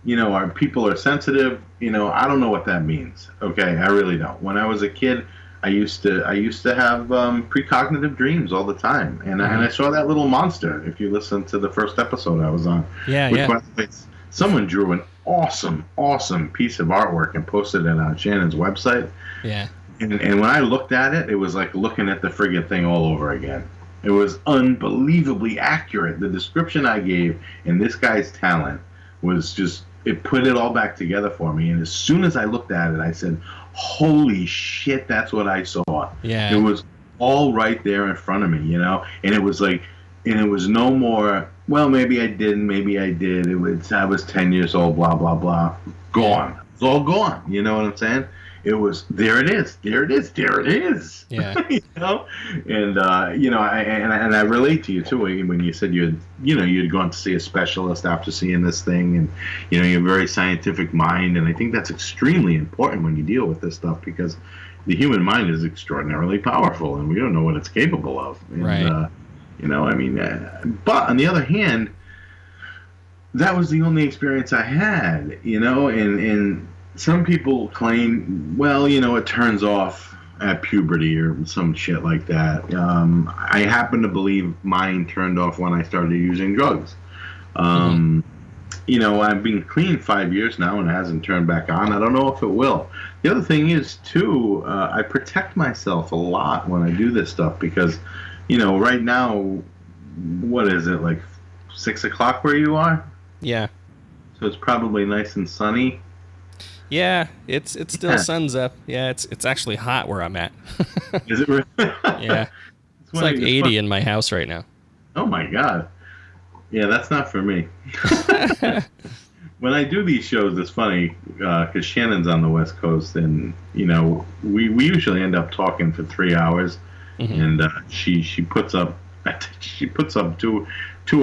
are people are sensitive. I don't know what that means. Okay, I really don't. When I was a kid, I used to have precognitive dreams all the time, and I saw that little monster. If you listen to the first episode I was on, Yeah, which yeah. by the way, someone drew an awesome piece of artwork and posted it on Shannon's website. Yeah. And when I looked at it, it was like looking at the friggin' thing all over again. It was unbelievably accurate. The description I gave and this guy's talent was just, it put it all back together for me. And as soon as I looked at it, I said, holy shit, that's what I saw. Yeah. It was all right there in front of me, And it was like, and it was no more, well, maybe I didn't, maybe I did. I was 10 years old, blah, blah, blah. Gone. It's all gone. You know what I'm saying? It was, there it is. Yeah. And I relate to you too when you said you'd gone to see a specialist after seeing this thing, and you have a very scientific mind, and I think that's extremely important when you deal with this stuff, because the human mind is extraordinarily powerful, and we don't know what it's capable of. And, right. But on the other hand, that was the only experience I had, and some people claim, well, it turns off at puberty or some shit like that. I happen to believe mine turned off when I started using drugs. I've been clean 5 years now and it hasn't turned back on. I don't know if it will. The other thing is, too, I protect myself a lot when I do this stuff because, right now, what is it, like 6 o'clock where you are? Yeah. So it's probably nice and sunny. Yeah, it's still sun's up. Yeah, it's actually hot where I'm at. Is it really? Yeah. It's like 80 in my house right now. Oh my God. Yeah, that's not for me. When I do these shows, it's funny because Shannon's on the West Coast, and we usually end up talking for 3 hours, and she puts up 2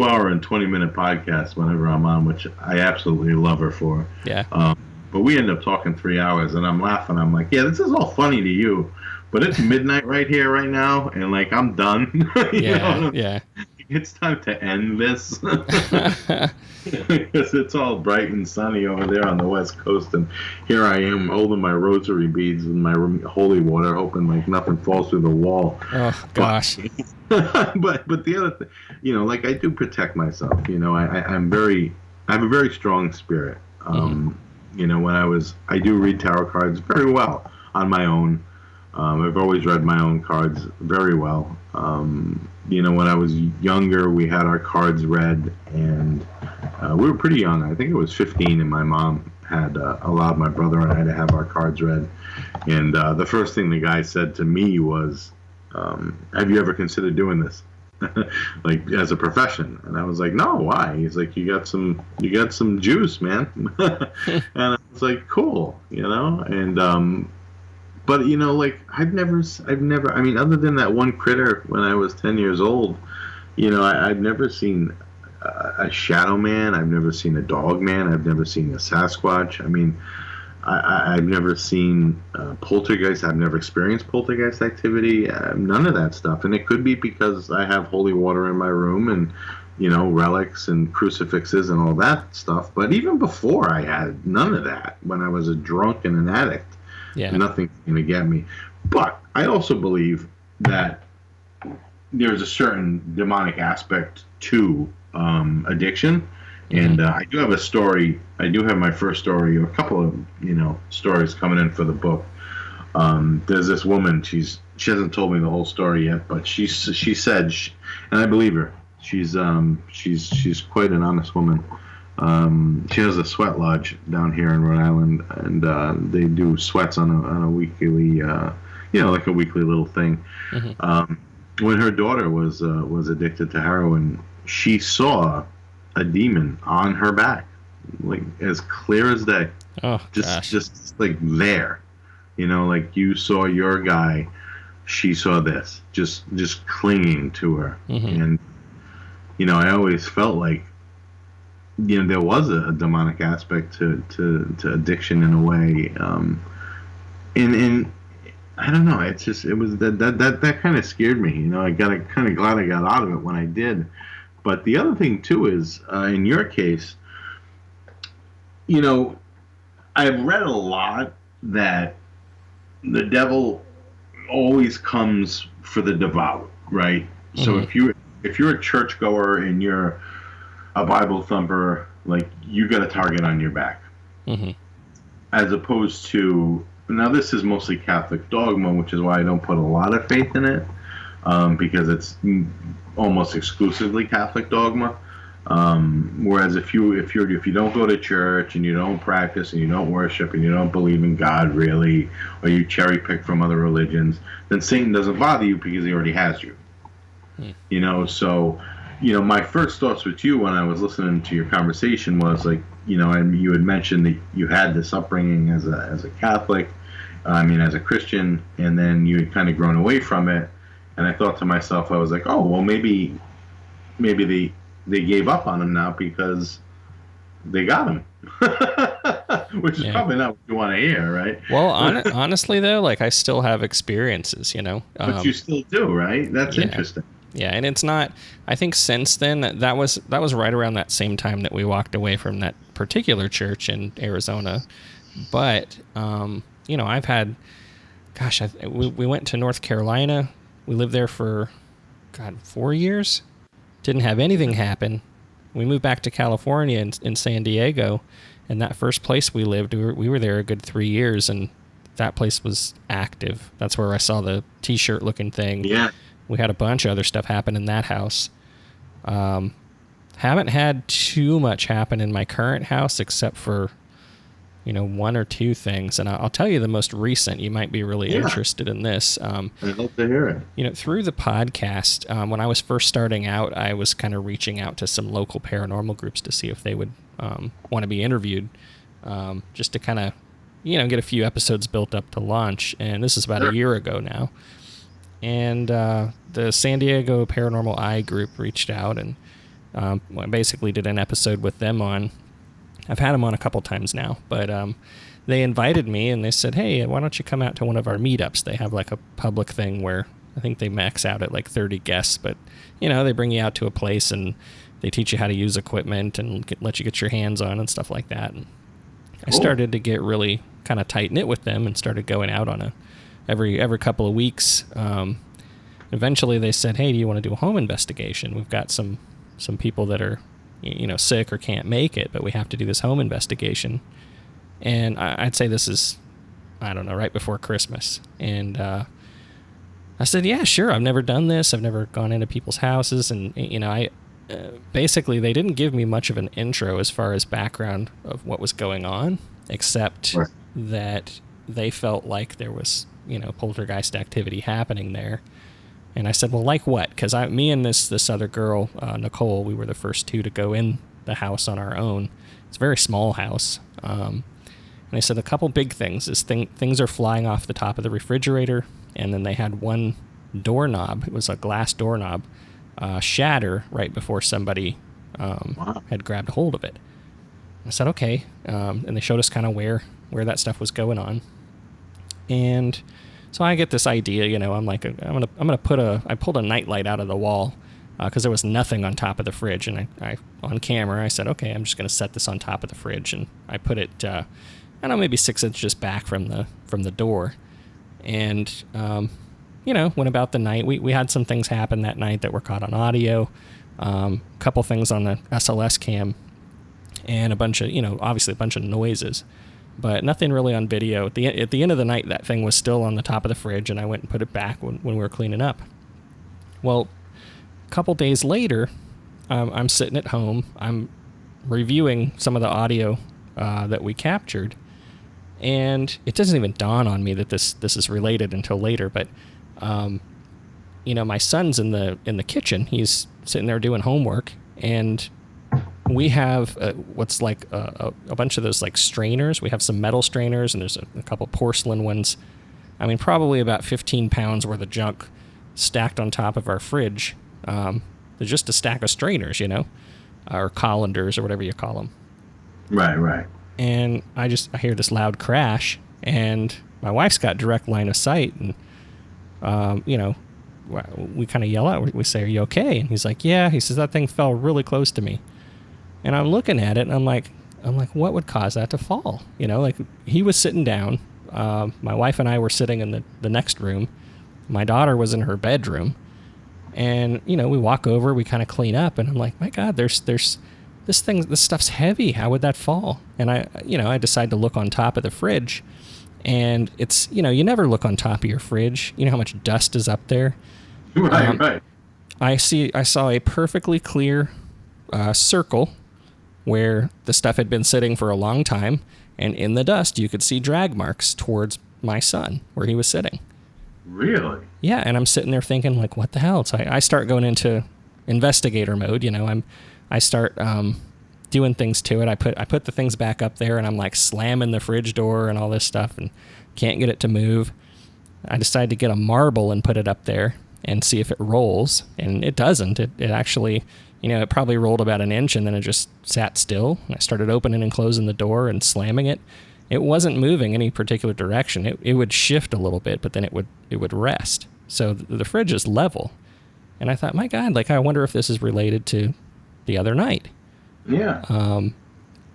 hour and 20-minute podcasts whenever I'm on, which I absolutely love her for. Yeah. But we end up talking 3 hours, and I'm laughing. I'm like, yeah, this is all funny to you, but it's midnight right here, right now, and like I'm done. Yeah. It's time to end this because it's all bright and sunny over there on the West Coast, and here I am holding my rosary beads and my holy water, hoping like nothing falls through the wall. Oh gosh. But the other thing, like I do protect myself. I have a very strong spirit. I do read tarot cards very well on my own. I've always read my own cards very well. When I was younger, we had our cards read, and we were pretty young. I think it was 15, and my mom had allowed my brother and I to have our cards read. And the first thing the guy said to me was, have you ever considered doing this? Like as a profession? And I was like, no, why? He's like, you got some juice, man. And I was like, cool, and but like I've never, I mean, other than that one critter when I was 10 years old, I've never seen a shadow man. I've never seen a dog man. I've never seen a Sasquatch. I mean, I've never seen poltergeist. I've never experienced poltergeist activity. None of that stuff. And it could be because I have holy water in my room and, relics and crucifixes and all that stuff. But even before, I had none of that when I was a drunk and an addict. Yeah. Nothing's going to get me. But I also believe that there's a certain demonic aspect to addiction. And I do have a story. I do have my first story, or a couple of stories coming in for the book. There's this woman. She hasn't told me the whole story yet, but she said, and I believe her. She's quite an honest woman. She has a sweat lodge down here in Rhode Island, and they do sweats on a weekly, like a weekly little thing. When her daughter was addicted to heroin, she saw a demon on her back, like as clear as day. Oh, just like there, like you saw your guy, she saw this, just clinging to her, and I always felt like there was a demonic aspect to addiction in a way, and I don't know. It's just, it was that kind of scared me. I got kind of glad I got out of it when I did. But the other thing too is, in your case, you know, I've read a lot that the devil always comes for the devout, right? So Mm-hmm. if you're a churchgoer and you're a Bible thumper, like, you got a target on your back, Mm-hmm. as opposed to, now this is mostly Catholic dogma, which is why I don't put a lot of faith in it, because it's almost exclusively Catholic dogma. Whereas if you don't go to church and you don't practice and you don't worship and you don't believe in God really, or you cherry pick from other religions, then Satan doesn't bother you because he already has you. So my first thoughts with you when I was listening to your conversation was like, and you had mentioned that you had this upbringing as a Catholic, as a Christian, and then you had kind of grown away from it. And I thought to myself, I was like, oh, well, maybe they gave up on him now because they got him, which is Yeah. probably not what you want to hear, right? Well, honestly though, like I still have experiences. But you still do, right? That's Yeah. interesting. Yeah, and it's not. I think since then, that was right around that same time that we walked away from that particular church in Arizona. But I've had, gosh, we went to North Carolina. We lived there for, God, 4 years. Didn't have anything happen. We moved back to California in San Diego, and that first place we lived, we were there a good 3 years, and that place was active. That's where I saw the T-shirt looking thing. Yeah. We had a bunch of other stuff happen in that house. Haven't had too much happen in my current house except for, one or two things. And I'll tell you the most recent. You might be really interested in this. I'd love to hear it. Through the podcast, when I was first starting out, I was kind of reaching out to some local paranormal groups to see if they would want to be interviewed, just to kind of, get a few episodes built up to launch. And this is about a year ago now. And the San Diego Paranormal Eye group reached out, and I basically did an episode with them on. I've had them on a couple times now, but they invited me and they said, hey, why don't you come out to one of our meetups? They have like a public thing where I think they max out at like 30 guests, but they bring you out to a place and they teach you how to use equipment and let you get your hands on and stuff like that. And I started to get really kind of tight knit with them and started going out on every couple of weeks. Eventually they said, hey, do you want to do a home investigation? We've got some people that are sick or can't make it, but we have to do this home investigation. And I'd say this is, I don't know, right before Christmas. And I said, yeah, sure. I've never done this. I've never gone into people's houses. And, I basically, they didn't give me much of an intro as far as background of what was going on, except that they felt like there was, poltergeist activity happening there. And I said, well, like what? Because me and this other girl, Nicole, we were the first two to go in the house on our own. It's a very small house. And I said a couple big things. Things are flying off the top of the refrigerator, and then they had one doorknob. It was a glass doorknob, shatter right before somebody had grabbed hold of it. I said, okay. And they showed us kind of where that stuff was going on. And so I get this idea, I'm like, I'm gonna I pulled a nightlight out of the wall because there was nothing on top of the fridge, and I on camera I said, okay, I'm just gonna set this on top of the fridge, and I put it, I don't know, maybe 6 inches back from the door, and went about the night. We had some things happen that night that were caught on audio, a couple things on the SLS cam, and a bunch of obviously a bunch of noises. But nothing really on video. At the end of the night, that thing was still on the top of the fridge, and I went and put it back when we were cleaning up. Well, a couple days later, I'm sitting at home. I'm reviewing some of the audio that we captured, and it doesn't even dawn on me that this is related until later. But my son's in the kitchen. He's sitting there doing homework, and we have what's like a bunch of those like strainers. We have some metal strainers, and there's a couple porcelain ones. I mean, probably about 15 pounds worth of junk stacked on top of our fridge. They're just a stack of strainers, or colanders or whatever you call them. Right. And I hear this loud crash, and my wife's got direct line of sight, and we kind of yell out. We say, "Are you okay?" And he's like, "Yeah." He says, "That thing fell really close to me." And I'm looking at it, and I'm like, what would cause that to fall? Like, he was sitting down. My wife and I were sitting in the next room. My daughter was in her bedroom. And, we walk over, we kind of clean up, and I'm like, my God, there's this stuff's heavy. How would that fall? And I decide to look on top of the fridge, and it's, you never look on top of your fridge. You know how much dust is up there? Right. I saw a perfectly clear circle where the stuff had been sitting for a long time, and in the dust you could see drag marks towards my son where he was sitting. Really? Yeah, and I'm sitting there thinking, like, what the hell? So I start going into investigator mode. I start doing things to it. I put the things back up there, and I'm like slamming the fridge door and all this stuff, and can't get it to move. I decide to get a marble and put it up there and see if it rolls, and it doesn't. It actually, it probably rolled about an inch, and then it just sat still. I started opening and closing the door and slamming it. It wasn't moving any particular direction. It would shift a little bit, but then it would rest. So the fridge is level. And I thought, my God, like, I wonder if this is related to the other night. Yeah.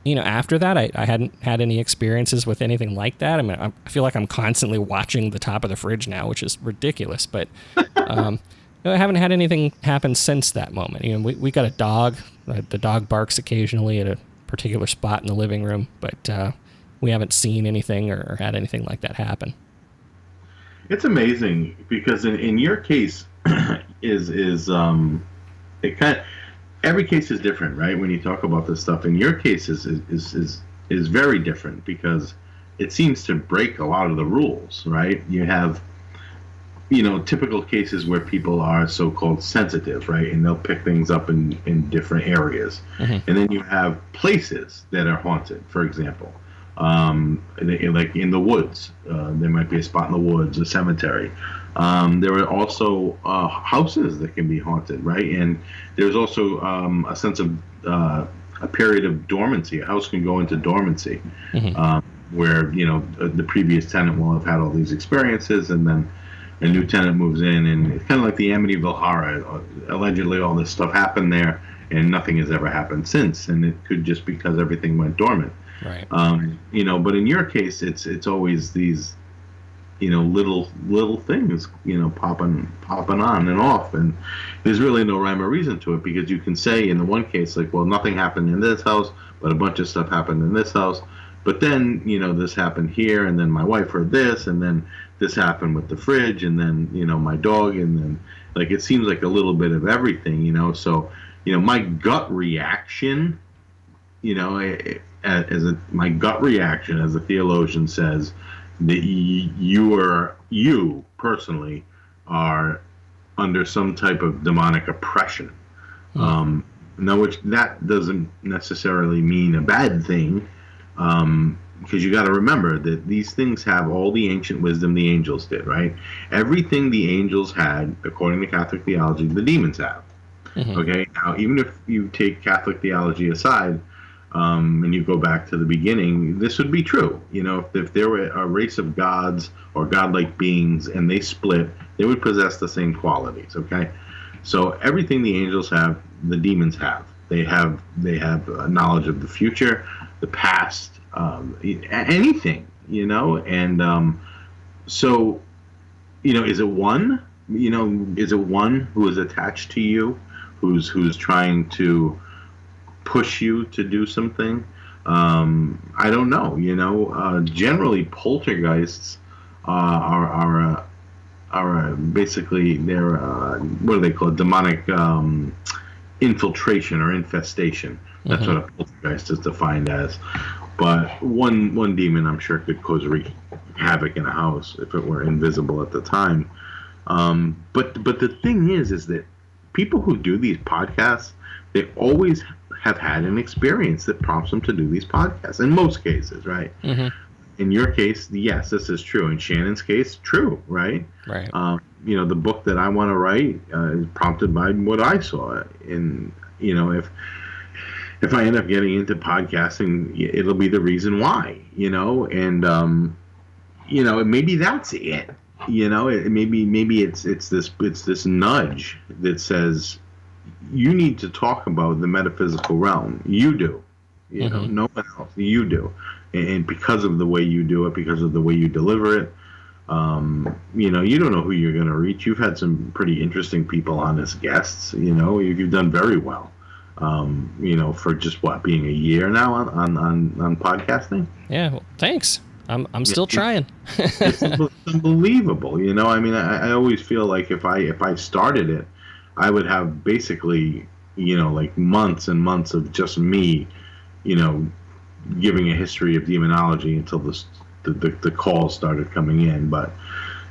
After that, I hadn't had any experiences with anything like that. I mean, I feel like I'm constantly watching the top of the fridge now, which is ridiculous. But I haven't had anything happen since that moment. We got a dog. The dog barks occasionally at a particular spot in the living room, but we haven't seen anything or had anything like that happen. It's amazing because in your case it kind of, every case is different, right? When you talk about this stuff, in your case is very different because it seems to break a lot of the rules, right? You have, typical cases where people are so-called sensitive, right? And they'll pick things up in different areas. Mm-hmm. And then you have places that are haunted, for example. Like in the woods, there might be a spot in the woods, a cemetery. There are also houses that can be haunted, right? And there's also a sense of a period of dormancy. A house can go into dormancy, mm-hmm. Where the previous tenant will have had all these experiences, and then a new tenant moves in, and it's kind of like the Amityville Horror. Allegedly, all this stuff happened there, and nothing has ever happened since. And it could just because everything went dormant. Right. But in your case, it's always these, little things, popping on and off, and there's really no rhyme or reason to it because you can say in the one case, like, well, nothing happened in this house, but a bunch of stuff happened in this house, but then, this happened here, and then my wife heard this, and then this happened with the fridge, and then, my dog, and then, like, it seems like a little bit of everything, so, my gut reaction, my gut reaction, as the theologian says, that you personally are under some type of demonic oppression. Mm. Now, which that doesn't necessarily mean a bad thing, because you got to remember that these things have all the ancient wisdom the angels did, right? Everything the angels had, according to Catholic theology, the demons have. Mm-hmm. Okay, now even if you take Catholic theology aside, and you go back to the beginning, this would be true. If there were a race of gods or godlike beings and they split, they would possess the same qualities. Okay, so everything the angels have, the demons have. They have knowledge of the future, the past, anything. And so is it one? Is it one who is attached to you, who's trying to push you to do something? I don't know. Generally poltergeists are basically they're what do they call it? Demonic infiltration or infestation. That's mm-hmm. what a poltergeist is defined as. But one demon, I'm sure, could cause havoc in a house if it were invisible at the time. But the thing is that people who do these podcasts, they always have had an experience that prompts them to do these podcasts. In most cases, right? Mm-hmm. In your case, yes, this is true. In Shannon's case, true, right? Right. The book that I want to write is prompted by what I saw. And if I end up getting into podcasting, it'll be the reason why. And maybe that's it. Maybe it's this nudge that says you need to talk about the metaphysical realm. You do, no one else. You do, and because of the way you do it, because of the way you deliver it, you don't know who you're going to reach. You've had some pretty interesting people on as guests. You've done very well. For just being a year now on podcasting. Yeah, well, thanks. I'm still trying. It's unbelievable. I always feel like if I started it, I would have basically, like months and months of just me, giving a history of demonology until the calls started coming in. But,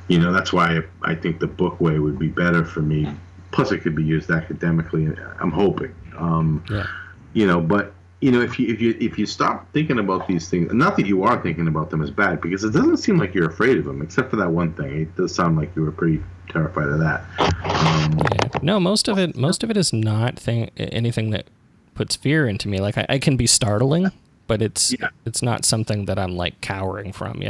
that's why I think the book way would be better for me. Plus, it could be used academically. I'm hoping. But if you stop thinking about these things, not that you are thinking about them as bad, because it doesn't seem like you're afraid of them, except for that one thing. It does sound like you were pretty terrified of that. No, most of it is not anything that puts fear into me. Like I can be startling, but it's not something that I'm like cowering from.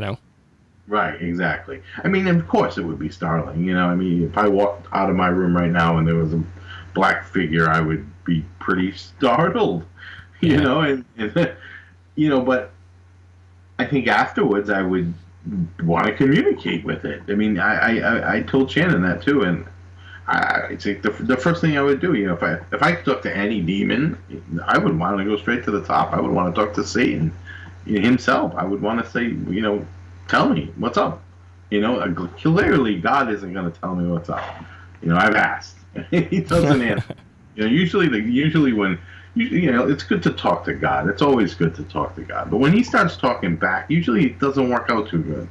Right, exactly. Of course it would be startling. If I walked out of my room right now and there was a black figure, I would be pretty startled. But I think afterwards I would want to communicate with it. I told Shannon that too, and it's like the first thing I would do. If I could talk to any demon, I would want to go straight to the top. I would want to talk to Satan himself. I would want to say, tell me what's up. Clearly God isn't going to tell me what's up. I've asked. He doesn't answer. Usually when it's good to talk to God. It's always good to talk to God. But when he starts talking back, usually it doesn't work out too good.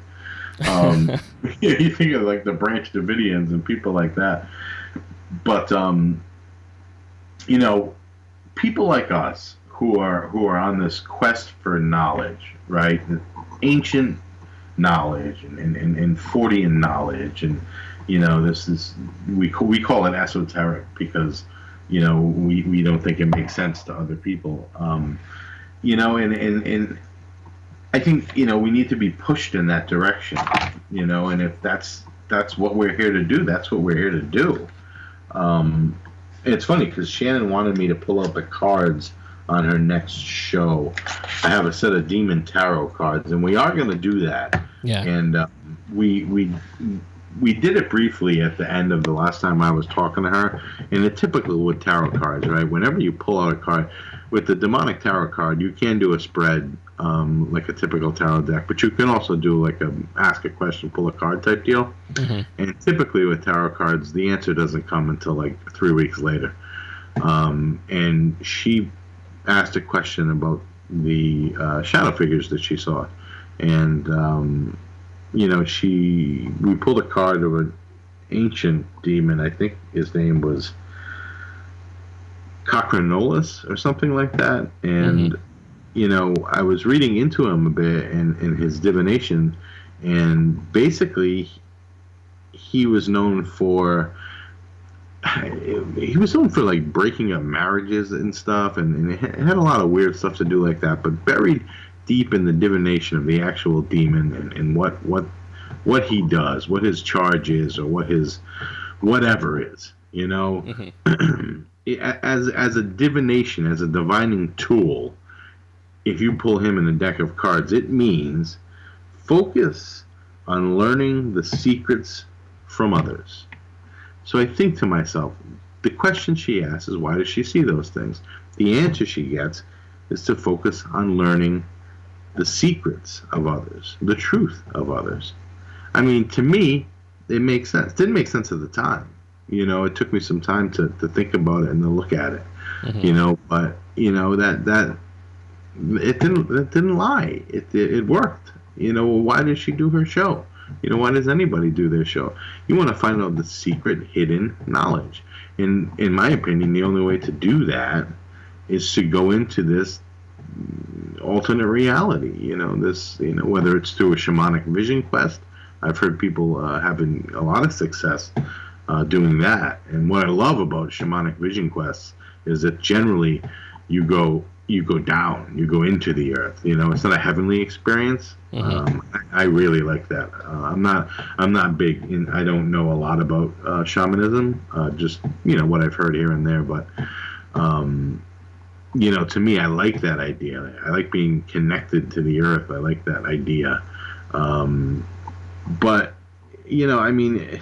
You think of like the Branch Davidians and people like that. But people like us who are on this quest for knowledge, right? Ancient knowledge and Fortean knowledge, and this is we call it esoteric because we don't think it makes sense to other people. And I think we need to be pushed in that direction. And if that's what we're here to do, that's what we're here to do. It's funny because Shannon wanted me to pull out the cards on her next show. I have a set of demon tarot cards, and we are going to do that. Yeah. And we did it briefly at the end of the last time I was talking to her, and it typically with tarot cards, right? Whenever you pull out a card, with the demonic tarot card, you can do a spread like a typical tarot deck, but you can also do like a ask a question, pull a card type deal. Mm-hmm. And typically with tarot cards, the answer doesn't come until like 3 weeks later. And she asked a question about the shadow figures that she saw, and we pulled a card of an ancient demon. I think his name was Cochranolis or something like that. And, I was reading into him a bit in his divination, and basically he was known for like breaking up marriages and stuff, and it had a lot of weird stuff to do like that, but buried deep in the divination of the actual demon and what he does, what his charge is, or what his whatever is, Mm-hmm. As a divination, as a divining tool, if you pull him in a deck of cards, it means focus on learning the secrets from others. So I think to myself, the question she asks is, why does she see those things? The answer she gets is to focus on learning the secrets of others, the truth of others. To me, it makes sense. It didn't make sense at the time. It took me some time to think about it and to look at it. Mm-hmm. But that it didn't lie. It worked. Why did she do her show? Why does anybody do their show? You want to find out the secret, hidden knowledge. And in my opinion, the only way to do that is to go into this alternate reality. Whether it's through a shamanic vision quest. I've heard people having a lot of success doing that. And what I love about shamanic vision quests is that generally you go down, you go into the earth. It's not a heavenly experience. I really like that. I'm not big in. I don't know a lot about shamanism. Just what I've heard here and there, but to me, I like that idea. I like being connected to the earth. I like that idea. But I mean,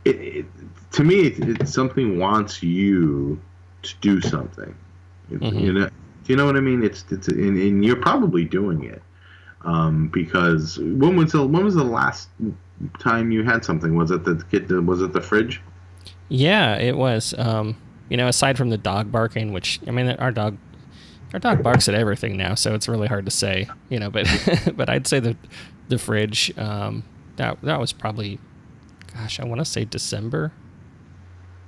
to me, it's something wants you to do something. Do you know what I mean? It's and you're probably doing it because when was the last time you had something? Was it the fridge? Yeah, it was. Aside from the dog barking, which I mean, our dog barks at everything now, so it's really hard to say. But but I'd say the fridge. That was probably, gosh, I want to say December.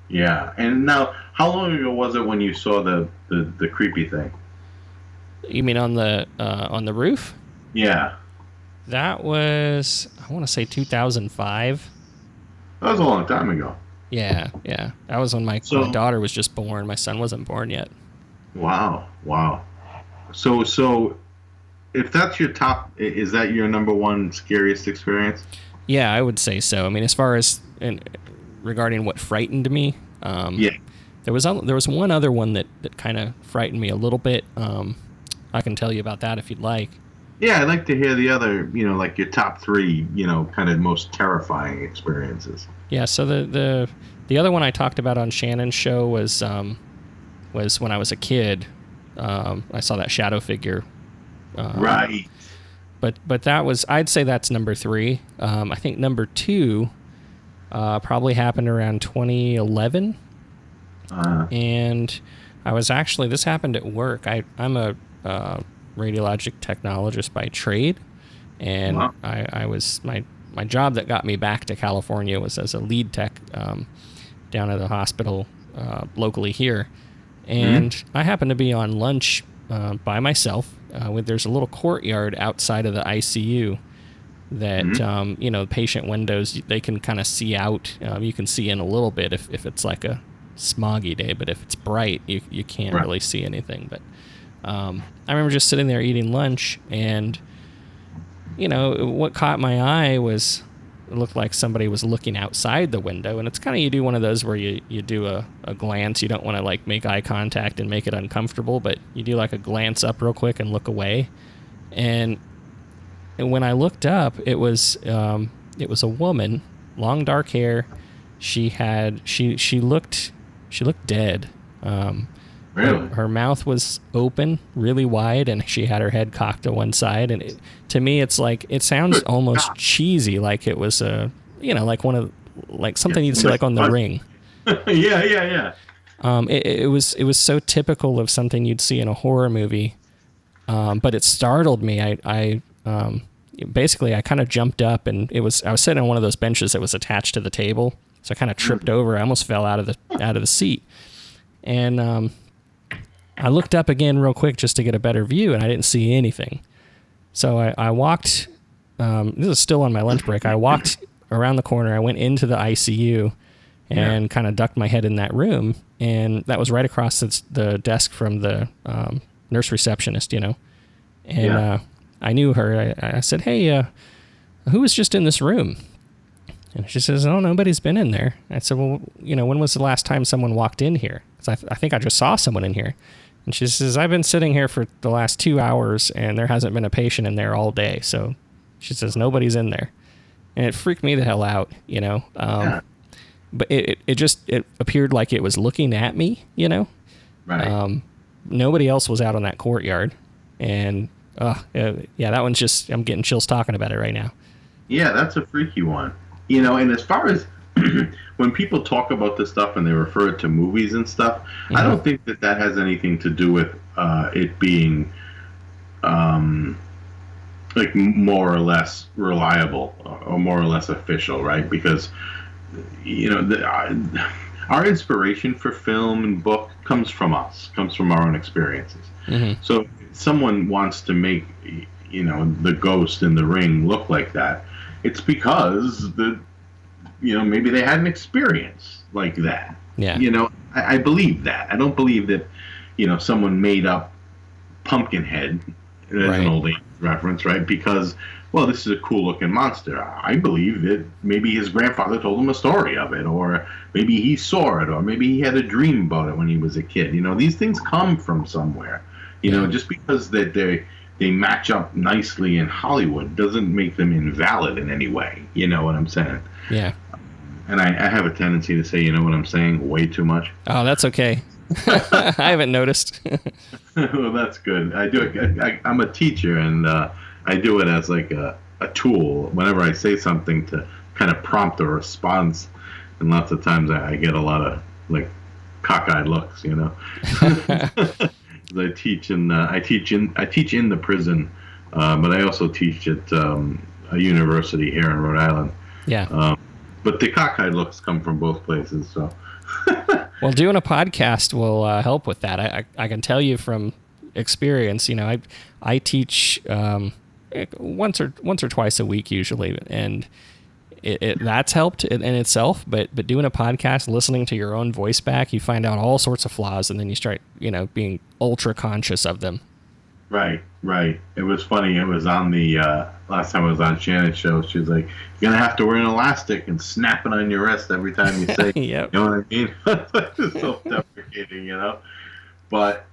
Yeah, and now, how long ago was it when you saw the creepy thing? You mean on the roof? Yeah. That was, I want to say 2005. That was a long time ago. Yeah. That was when my daughter was just born. My son wasn't born yet. Wow. So if that's your top, is that your number one scariest experience? Yeah, I would say so. I mean, as far as regarding what frightened me, there was one other one that kind of frightened me a little bit. I can tell you about that if you'd like. Yeah, I'd like to hear the other, like your top three, kind of most terrifying experiences. Yeah, so the other one I talked about on Shannon's show was when I was a kid. I saw that shadow figure. Right. But that was, I'd say that's number 3. I think number 2 probably happened around 2011. And I was actually, this happened at work. I'm a radiologic technologist by trade. And wow. I was, my job that got me back to California was as a lead tech down at the hospital locally here. And I happened to be on lunch by myself. There's a little courtyard outside of the ICU that, patient windows, they can kind of see out. You can see in a little bit if it's like a smoggy day, but if it's bright, you can't really see anything. But I remember just sitting there eating lunch, and, what caught my eye was it looked like somebody was looking outside the window. And it's kind of, you do one of those where you do a glance. You don't want to like make eye contact and make it uncomfortable, but you do like a glance up real quick and look away. And when I looked up, it was a woman, long dark hair. She looked dead. Really? Her mouth was open, really wide, and she had her head cocked to one side. And to me, it's like, it sounds almost cheesy, like it was like one of, like something you'd see like on The Ring. Yeah. It was so typical of something you'd see in a horror movie, but it startled me. I basically I kind of jumped up, and I was sitting on one of those benches that was attached to the table, so I kind of tripped over. I almost fell out of the seat, and I looked up again real quick just to get a better view, and I didn't see anything. So I walked, this is still on my lunch break, I walked around the corner, I went into the ICU and kind of ducked my head in that room, and that was right across the desk from the nurse receptionist, and I knew her. I said, "Hey, who was just in this room?" And she says, "Oh, nobody's been in there." I said, "Well, when was the last time someone walked in here? Because I think I just saw someone in here." And she says, "I've been sitting here for the last 2 hours, and there hasn't been a patient in there all day." So she says, "Nobody's in there." And it freaked me the hell out, But it appeared like it was looking at me, Right. Nobody else was out on that courtyard. And, that one's just, I'm getting chills talking about it right now. Yeah, that's a freaky one. And as far as when people talk about this stuff and they refer it to movies and stuff, I don't think that has anything to do with it being like more or less reliable or more or less official, right? Because our inspiration for film and book comes from us, comes from our own experiences. So if someone wants to make the ghost in The Ring look like that, it's because maybe they had an experience like that. Yeah. I believe that. I don't believe that someone made up Pumpkinhead as an old reference, right? Because, well, this is a cool looking monster. I believe that maybe his grandfather told him a story of it, or maybe he saw it, or maybe he had a dream about it when he was a kid. These things come from somewhere. Just because that they match up nicely in Hollywood doesn't make them invalid in any way. You know what I'm saying? Yeah. And I have a tendency to say, you know what I'm saying, way too much. Oh, that's okay. I haven't noticed. Well, that's good. I do it. I'm a teacher, and I do it as like a tool whenever I say something to kind of prompt a response. And lots of times I get a lot of like cockeyed looks, I teach in the prison, but I also teach at a university here in Rhode Island. Yeah. But the cockeyed looks come from both places, so. Well, doing a podcast will help with that. I can tell you from experience. I teach once or twice a week usually, and that's helped in itself. But doing a podcast, listening to your own voice back, you find out all sorts of flaws, and then you start being ultra conscious of them. Right. It was funny. It was on the last time I was on Shannon's show. She was like, "You're gonna have to wear an elastic and snap it on your wrist every time you say." Yep. You know what I mean? It's self-deprecating, But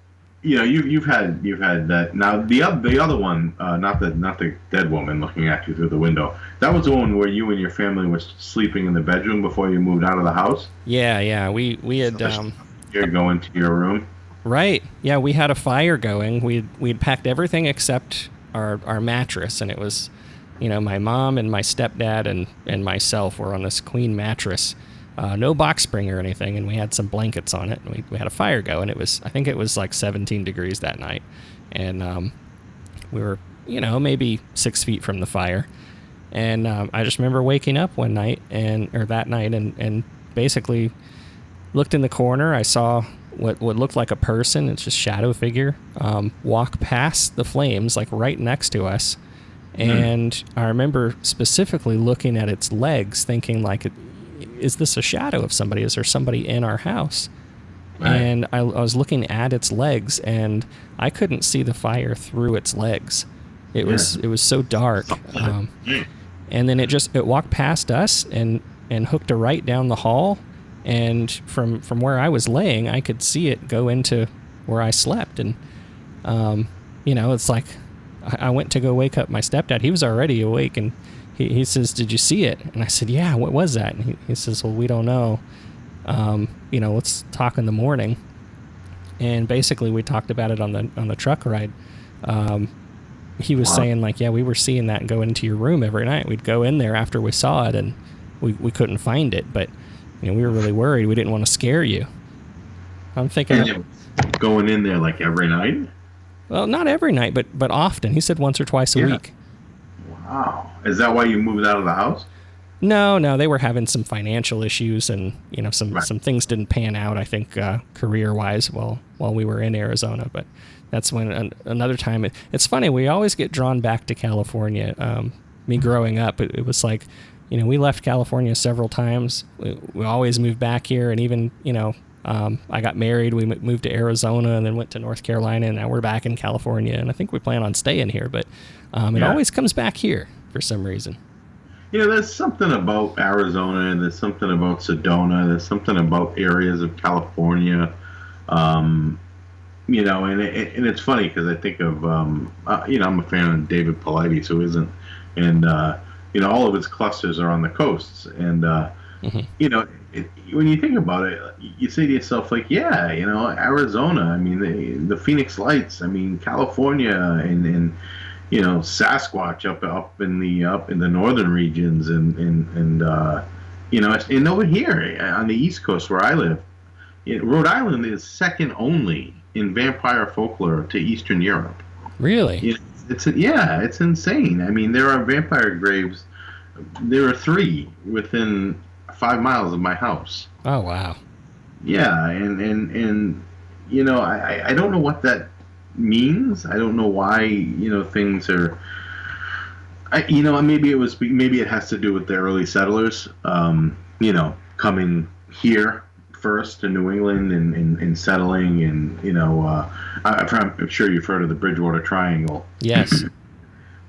you've had that. Now the other one, not the dead woman looking at you through the window. That was the one where you and your family was sleeping in the bedroom before you moved out of the house. Yeah. We had. You're going to your room. Right. Yeah, we had a fire going. We'd packed everything except our mattress, and it was, my mom and my stepdad and myself were on this queen mattress, no box spring or anything, and we had some blankets on it. And we had a fire go, and I think it was like 17 degrees that night, and we were maybe 6 feet from the fire, and I just remember waking up that night and basically looked in the corner. I saw what looked like a person, it's just shadow figure, walk past the flames, like right next to us. And I remember specifically looking at its legs, thinking like, is this a shadow of somebody? Is there somebody in our house? Right. And I was looking at its legs, and I couldn't see the fire through its legs. It was so dark. And then it walked past us and hooked a right down the hall. And from where I was laying, I could see it go into where I slept. And, it's like I went to go wake up my stepdad. He was already awake, and he says, "Did you see it?" And I said, "Yeah, what was that?" And he says, "Well, we don't know. Let's talk in the morning." And basically we talked about it on the truck ride. He was saying like, "Yeah, we were seeing that go into your room every night. We'd go in there after we saw it, and we couldn't find it, but we were really worried. We didn't want to scare you." I'm thinking, going in there like every night? Well, not every night, but often. He said once or twice a week. Wow. Is that why you moved out of the house? No, they were having some financial issues, and some things didn't pan out, I think, career-wise while we were in Arizona. But that's when another time. It's funny, we always get drawn back to California. Me growing up, it was like, we left California several times. We always moved back here, and even, I got married. We moved to Arizona and then went to North Carolina, and now we're back in California. And I think we plan on staying here, but it always comes back here for some reason. There's something about Arizona, and there's something about Sedona. There's something about areas of California, and it's funny because I think of, I'm a fan of David Paulides, who isn't, and all of its clusters are on the coasts, and when you think about it, you say to yourself like, Arizona. I mean, the Phoenix Lights. I mean, California, and Sasquatch up in the northern regions, and over here on the East Coast where I live, Rhode Island is second only in vampire folklore to Eastern Europe. Really? It's insane. I mean, there are vampire graves. There are 3 within 5 miles of my house. Oh, wow. Yeah, and I don't know what that means. I don't know why things are. Maybe it has to do with the early settlers, coming here first to New England and settling, and I'm sure you've heard of the Bridgewater Triangle. Yes.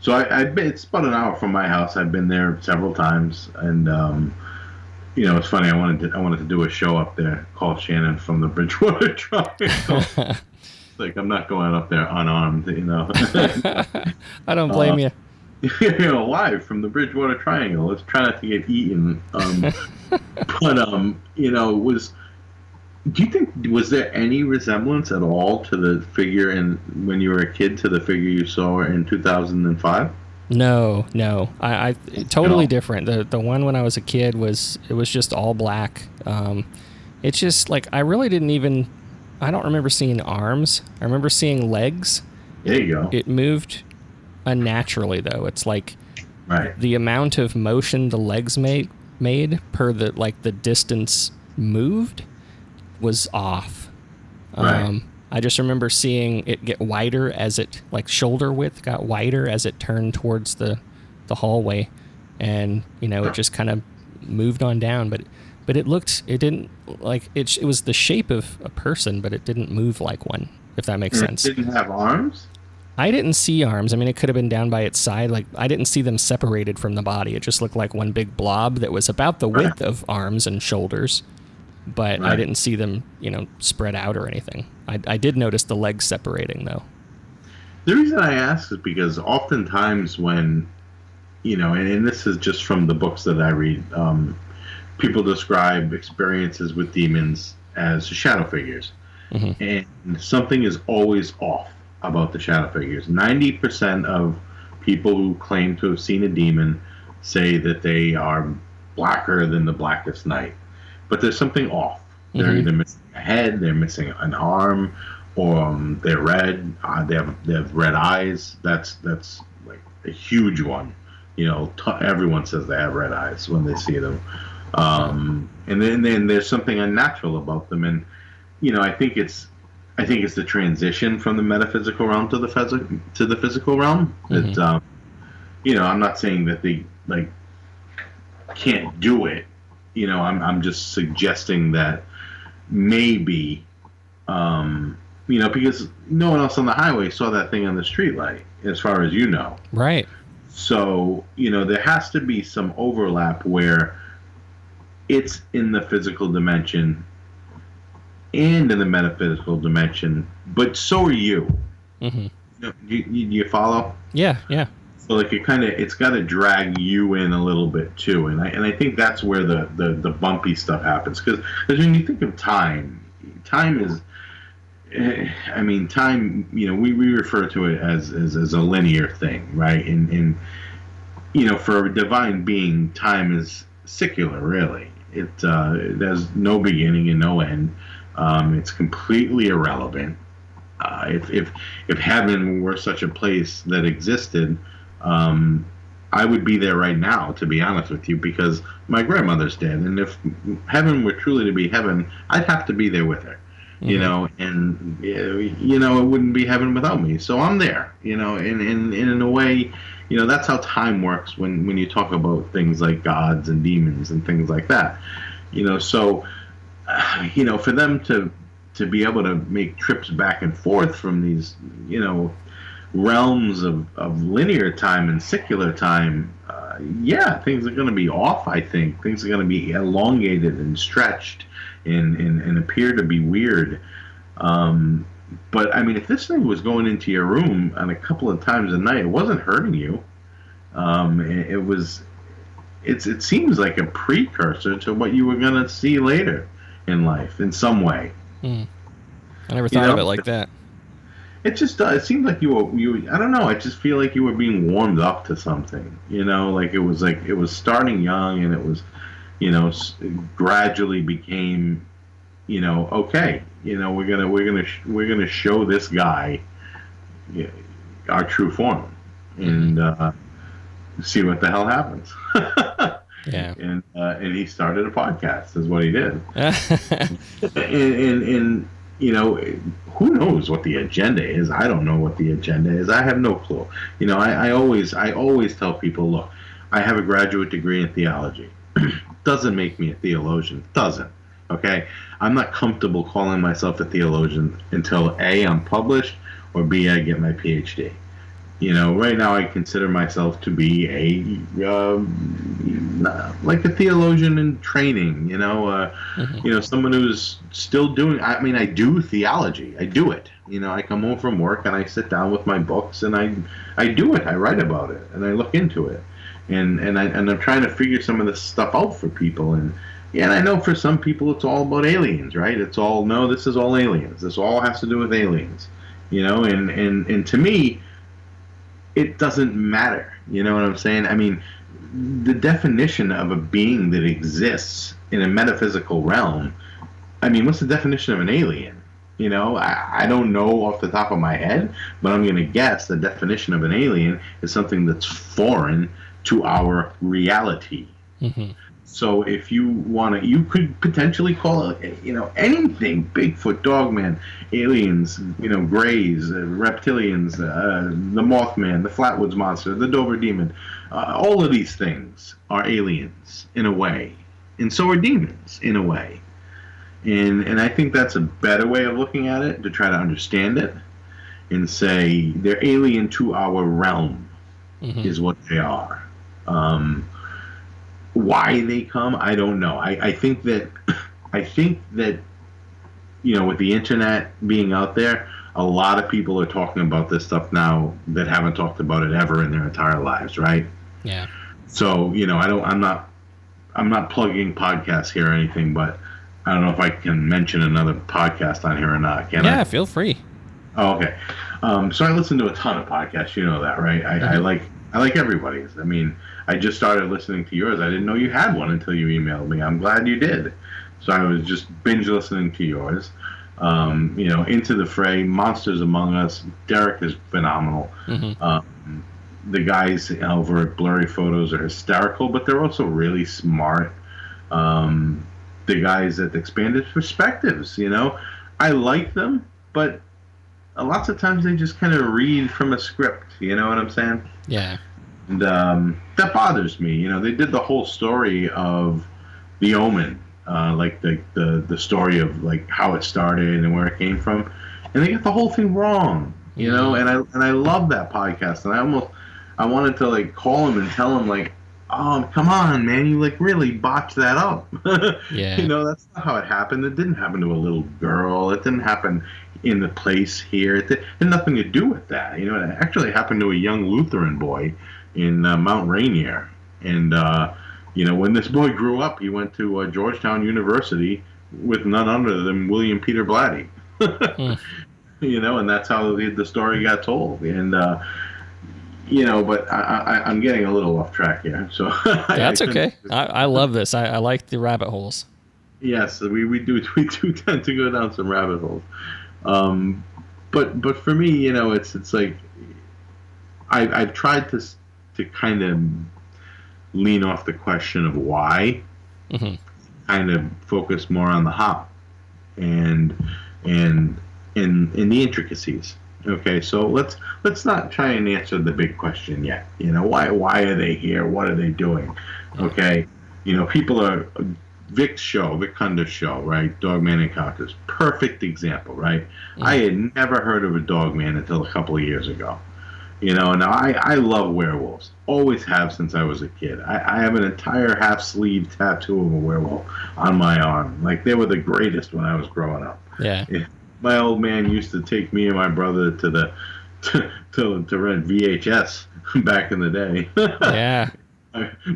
So I've been. It's about an hour from my house. I've been there several times, and it's funny. I wanted to do a show up there. Call Shannon from the Bridgewater Triangle. Like, I'm not going up there unarmed. I don't blame you. Live from the Bridgewater Triangle. Let's try not to get eaten. Do you think, was there any resemblance at all to the figure when you were a kid to the figure you saw in 2005? No. I totally different. The one when I was a kid was just all black. It's just like, I don't remember seeing arms. I remember seeing legs. There you go. It moved unnaturally though. It's like the amount of motion the legs made per the distance moved was off. I just remember seeing it get wider as it, like, shoulder width got wider as it turned towards the hallway, and it just kind of moved on down, but it was the shape of a person, but it didn't move like one, if that makes sense. It didn't have arms? I didn't see arms. I mean, it could have been down by its side. Like, I didn't see them separated from the body. It just looked like one big blob that was about the width of arms and shoulders, but I didn't see them, spread out or anything. I did notice the legs separating, though. The reason I ask is because oftentimes when, and this is just from the books that I read, people describe experiences with demons as shadow figures. Mm-hmm. And something is always off about the shadow figures. 90% of people who claim to have seen a demon say that they are blacker than the blackest night. But there's something off. They're either missing a head, they're missing an arm, or they're red. They have red eyes. That's like a huge one. Everyone says they have red eyes when they see them. And then there's something unnatural about them, and I think it's the transition from the metaphysical realm to the physical realm. Mm-hmm. I'm not saying that they can't do it. I'm just suggesting that maybe, because no one else on the highway saw that thing on the street light, as far as you know. Right. So there has to be some overlap where it's in the physical dimension and in the metaphysical dimension, but so are you. Mm-hmm. You follow? Yeah. So it's got to drag you in a little bit too, and I think that's where the bumpy stuff happens. Because when you think of time is, time. We refer to it as a linear thing, right? And for a divine being, time is secular, really. There's no beginning and no end. It's completely irrelevant. If heaven were such a place that existed, I would be there right now, to be honest with you, because my grandmother's dead, and if heaven were truly to be heaven, I'd have to be there with her. And it wouldn't be heaven without me. So I'm there, and in a way, that's how time works when you talk about things like gods and demons and things like that. So for them to be able to make trips back and forth from these, realms of linear time and secular time, things are going to be off. I think things are going to be elongated and stretched and appear to be weird. But if this thing was going into your room on a couple of times a night, it wasn't hurting you. It seems like a precursor to what you were going to see later in life in some way. I never thought of it like that. It just it seemed like you I don't know, I just feel like you were being warmed up to something, like it was starting young, and it was, gradually became, okay, we're gonna show this guy our true form, and see what the hell happens. Yeah. And he started a podcast, is what he did. and who knows what the agenda is? I don't know what the agenda is. I have no clue. I always tell people, look, I have a graduate degree in theology. Doesn't make me a theologian. Doesn't. Okay, I'm not comfortable calling myself a theologian until A, I'm published, or B, I get my PhD. Right now I consider myself to be like a theologian in training. Someone who's still doing. I mean, I do theology. I do it. I come home from work and I sit down with my books and I do it. I write about it and I look into it, and I'm trying to figure some of this stuff out for people. And yeah, and I know for some people it's all about aliens, right? It's all no, this is all aliens. This all has to do with aliens. And to me, it doesn't matter. You know what I'm saying? I mean, the definition of a being that exists in a metaphysical realm, I mean, what's the definition of an alien? I don't know off the top of my head, but I'm going to guess the definition of an alien is something that's foreign to our reality. Mm-hmm. So if you want to, you could potentially call it, anything: Bigfoot, Dogman, aliens, Greys, reptilians, the Mothman, the Flatwoods Monster, the Dover Demon. All of these things are aliens in a way, and so are demons in a way. And I think that's a better way of looking at it, to try to understand it and say they're alien to our realm, is what they are. Why they come, I don't know. I think that with the internet being out there, a lot of people are talking about this stuff now that haven't talked about it ever in their entire lives, right? Yeah. So I'm not plugging podcasts here or anything, but I don't know if I can mention another podcast on here or not. Can I? Yeah, feel free. Oh, okay. So I listen to a ton of podcasts. You know that, right? I like everybody's. I mean, I just started listening to yours. I didn't know you had one until you emailed me. I'm glad you did. So I was just binge listening to yours. Into the Fray, Monsters Among Us. Derek is phenomenal. The guys over at Blurry Photos are hysterical, but they're also really smart. The guys at Expanded Perspectives, I like them, but lots of times they just kind of read from a script. You know what I'm saying? Yeah. And that bothers me. They did the whole story of The Omen, like the story of like how it started and where it came from, and they got the whole thing wrong. And I love that podcast, and I wanted to like call him and tell him like, oh, come on, man, you like really botched that up. Yeah. That's not how it happened. It didn't happen to a little girl. It didn't happen in the place here. It had nothing to do with that. It actually happened to a young Lutheran boy in Mount Rainier. And, when this boy grew up, he went to Georgetown University with none other than William Peter Blatty. And that's how the story got told. And, but I'm getting a little off track here. So that's okay. I love this. I like the rabbit holes. Yes, we do tend to go down some rabbit holes. But for me, it's like I've tried to kind of lean off the question of why, kind of focus more on the how, and the intricacies. Okay, so let's not try and answer the big question yet. Why are they here? What are they doing? Okay, people are Vic Kunda's show, right? Dogman Encounters, perfect example, right? I had never heard of a Dogman until a couple of years ago. Now I love werewolves, always have since I was a kid. I have an entire half sleeve tattoo of a werewolf on my arm. Like they were the greatest when I was growing up. Yeah. My old man used to take me and my brother to rent VHS back in the day. Yeah.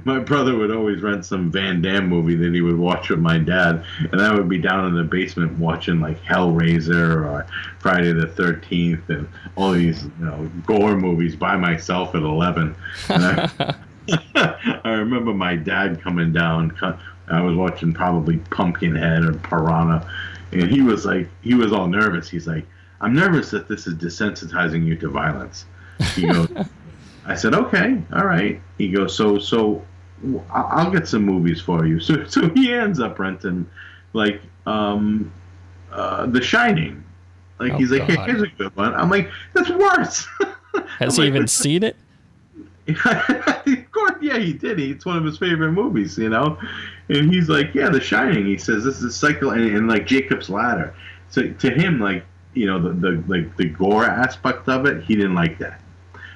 My brother would always rent some Van Damme movie that he would watch with my dad, and I would be down in the basement watching like Hellraiser or Friday the 13th and all these gore movies by myself at 11. And I remember my dad coming down. I was watching probably Pumpkinhead or Piranha. And he was all nervous. He's like, I'm nervous that this is desensitizing you to violence. He goes, I said, okay, all right. He goes, so I'll get some movies for you. So he ends up renting, like, The Shining. Like, he's like, hey, here's a good one. I'm like, that's worse. Has he even seen it? Of Yeah, he did. It's one of his favorite movies, you know. And he's like, yeah, The Shining. He says this is cycle and like Jacob's Ladder. So to him, like, you know, the gore aspect of it, he didn't like that.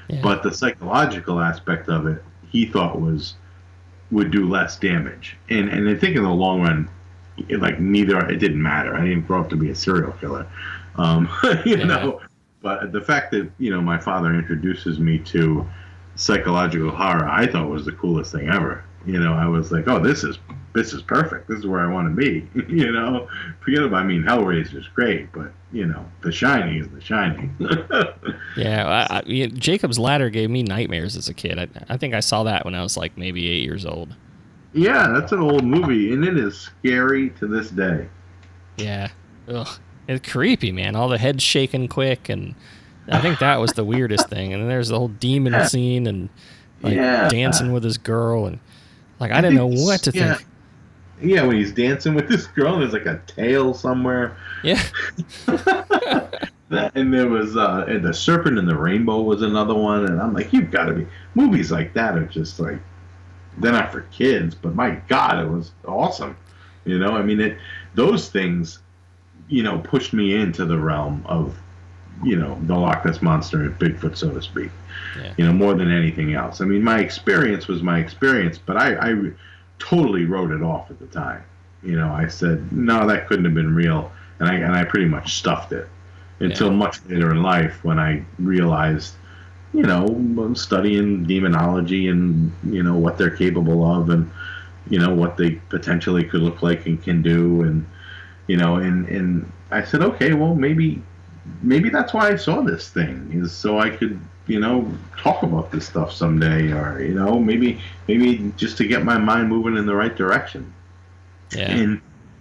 Yeah. But the psychological aspect of it, he thought would do less damage. And I think in the long run, it didn't matter. I didn't grow up to be a serial killer, you know. But the fact that, you know, my father introduces me to psychological horror, I thought was the coolest thing ever. You know, I was like, oh, this is perfect. This is where I want to be. You know, forget about, I mean, Hellraiser's great, but, you know, The Shining is The Shining. Yeah, Jacob's Ladder gave me nightmares as a kid. I think I saw that when I was like maybe 8 years old. Yeah, that's an old movie, and it is scary to this day. Yeah. Ugh. It's creepy, man. All the heads shaking quick, and I think that was the weirdest thing. And then there's the whole demon scene and like dancing with his girl, and like I didn't know what to think. Yeah, when he's dancing with this girl, there's like a tail somewhere. Yeah. And there was and The Serpent and the Rainbow was another one, and I'm like, you've got to be, movies like that are just like, they're not for kids, but my God, it was awesome. You know, I mean, those things, you know, pushed me into the realm of, you know, the Loch Ness Monster and Bigfoot, so to speak. Yeah. You know, more than anything else. I mean, my experience was my experience, but I totally wrote it off at the time. You know, I said, no, that couldn't have been real, and I pretty much stuffed it until much later in life when I realized, you know, studying demonology and, you know, what they're capable of and, you know, what they potentially could look like and can do. And, you know, and I said, okay, well, maybe that's why I saw this thing, is so I could, you know, talk about this stuff someday, or, you know, maybe just to get my mind moving in the right direction. Yeah.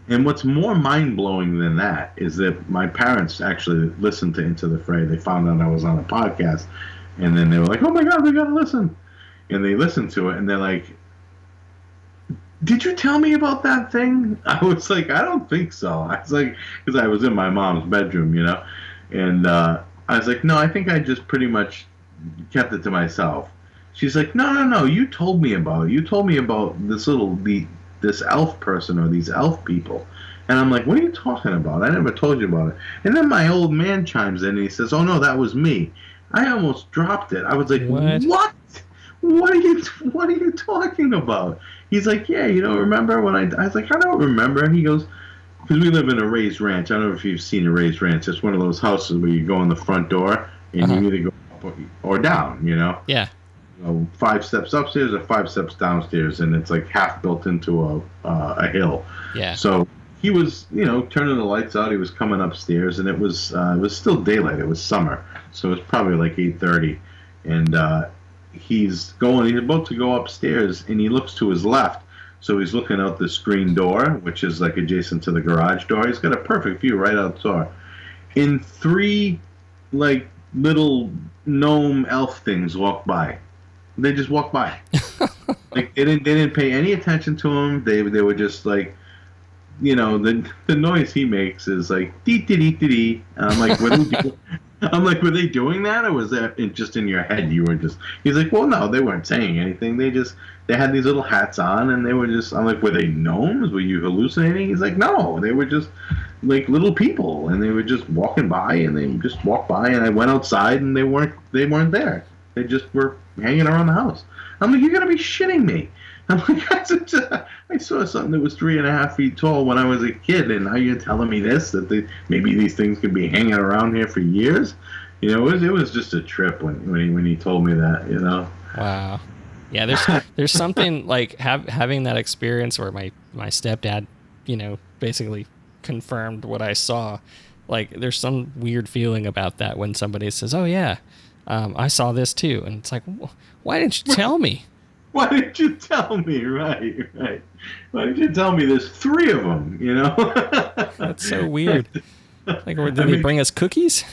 And what's more mind-blowing than that is that my parents actually listened to Into the Fray. They found out I was on a podcast, and then they were like, oh my God, we got to listen. And they listened to it, and they're like, did you tell me about that thing? I was like, I don't think so. I was like, because I was in my mom's bedroom, you know, and I was like, no, I think I just pretty much kept it to myself. She's like, no, you told me about it. You told me about this elf person or these elf people. And I'm like, what are you talking about? I never told you about it. And then my old man chimes in and he says, oh no, that was me. I almost dropped it. I was like, what? What are you talking about? He's like, yeah, you don't remember when I was like, I don't remember. And he goes, because we live in a raised ranch. I don't know if you've seen a raised ranch. It's one of those houses where you go in the front door and you either go up or down, you know? Yeah. 5 steps upstairs or 5 steps downstairs, and it's like half built into a hill. Yeah. So he was, you know, turning the lights out. He was coming upstairs, and it was still daylight. It was summer, so it was probably like 8:30, and he's about to go upstairs, and he looks to his left. So he's looking out the screen door, which is like adjacent to the garage door. He's got a perfect view right out the door. And 3 like little gnome elf things walk by. They just walked by. Like they didn't pay any attention to him. They were just like, you know, the noise he makes is like dee dee dee dee dee. And I'm like, were they doing that, or was that just in your head? You were just. He's like, well, no, they weren't saying anything. They had these little hats on, and they were just. I'm like, were they gnomes? Were you hallucinating? He's like, no, they were just like little people, and they were just walking by, and they just walked by, and I went outside, and they weren't there. They just were hanging around the house. I'm like, you gotta be shitting me. I'm like, I saw something that was 3.5 feet tall when I was a kid, and now you're telling me this, that maybe these things could be hanging around here for years. You know, it was just a trip when he told me that. You know. Wow. Yeah, there's something like having that experience where my stepdad, you know, basically confirmed what I saw. Like, there's some weird feeling about that when somebody says, "Oh yeah, I saw this too," and it's like, why didn't you tell me? Why didn't you tell me? Right. Why didn't you tell me there's 3 of them, you know? That's so weird. Like, did they bring us cookies?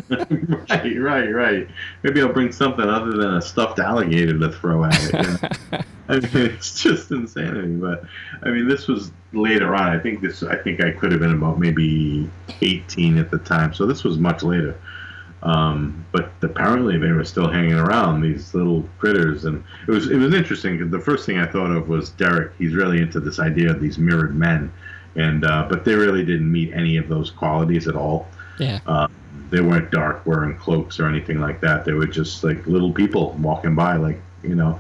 Right. Maybe I'll bring something other than a stuffed alligator to throw at it. You know? I mean, it's just insanity. But, I mean, this was later on. I think I could have been about maybe 18 at the time. So this was much later. But apparently they were still hanging around, these little critters, and it was interesting because the first thing I thought of was Derek. He's really into this idea of these mirrored men, and but they really didn't meet any of those qualities at all. Yeah. They weren't dark, wearing cloaks or anything like that. They were just like little people walking by, like, little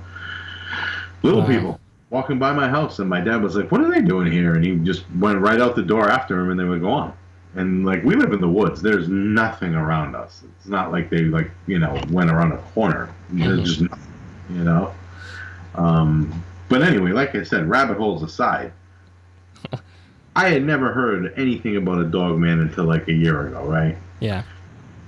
people walking by my house. And my dad was like, "What are they doing here?" And he just went right out the door after him, and they were gone. And like, we live in the woods. There's nothing around us. It's not like they went around a corner. There's just nothing, But anyway, like I said, rabbit holes aside, I had never heard anything about a dog man until like a year ago, right? Yeah.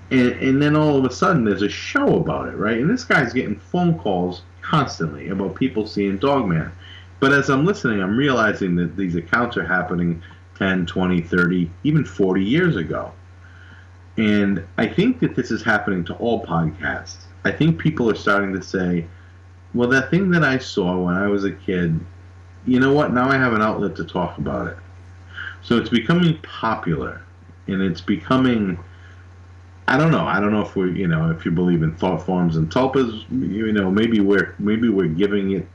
And then all of a sudden there's a show about it, right? And this guy's getting phone calls constantly about people seeing Dogman. But as I'm listening, I'm realizing that these accounts are happening 10, 20, 30, even 40 years ago. And I think that this is happening to all podcasts. I think people are starting to say, well, that thing that I saw when I was a kid, you know what? Now I have an outlet to talk about it. So it's becoming popular, and it's becoming, I don't know if we, if you believe in thought forms and tulpas, maybe we're giving it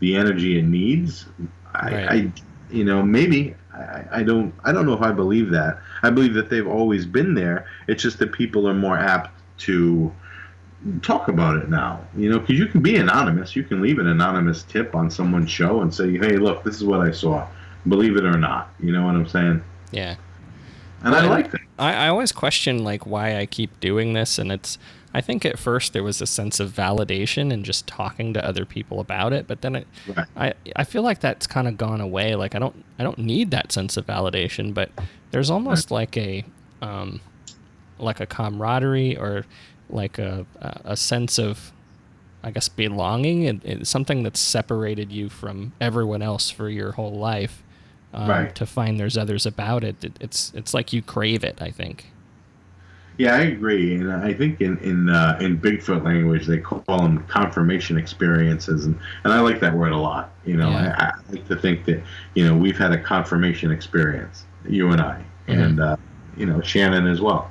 the energy it needs. Right. Maybe I don't know if I believe that. I believe that they've always been there. It's just that people are more apt to talk about it now, because you can be anonymous. You can leave an anonymous tip on someone's show and say, hey, look, this is what I saw. Believe it or not. You know what I'm saying? Yeah. And I like that. I always question like why I keep doing this, and I think at first there was a sense of validation and just talking to other people about it, but then I feel like that's kind of gone away. Like I don't need that sense of validation, but there's almost like a camaraderie or like a sense of, I guess, belonging, and something that's separated you from everyone else for your whole life. To find there's others about it. It's like you crave it, I think. Yeah, I agree, and I think in Bigfoot language they call them confirmation experiences, and I like that word a lot. I like to think that we've had a confirmation experience, you and I, and Shannon as well,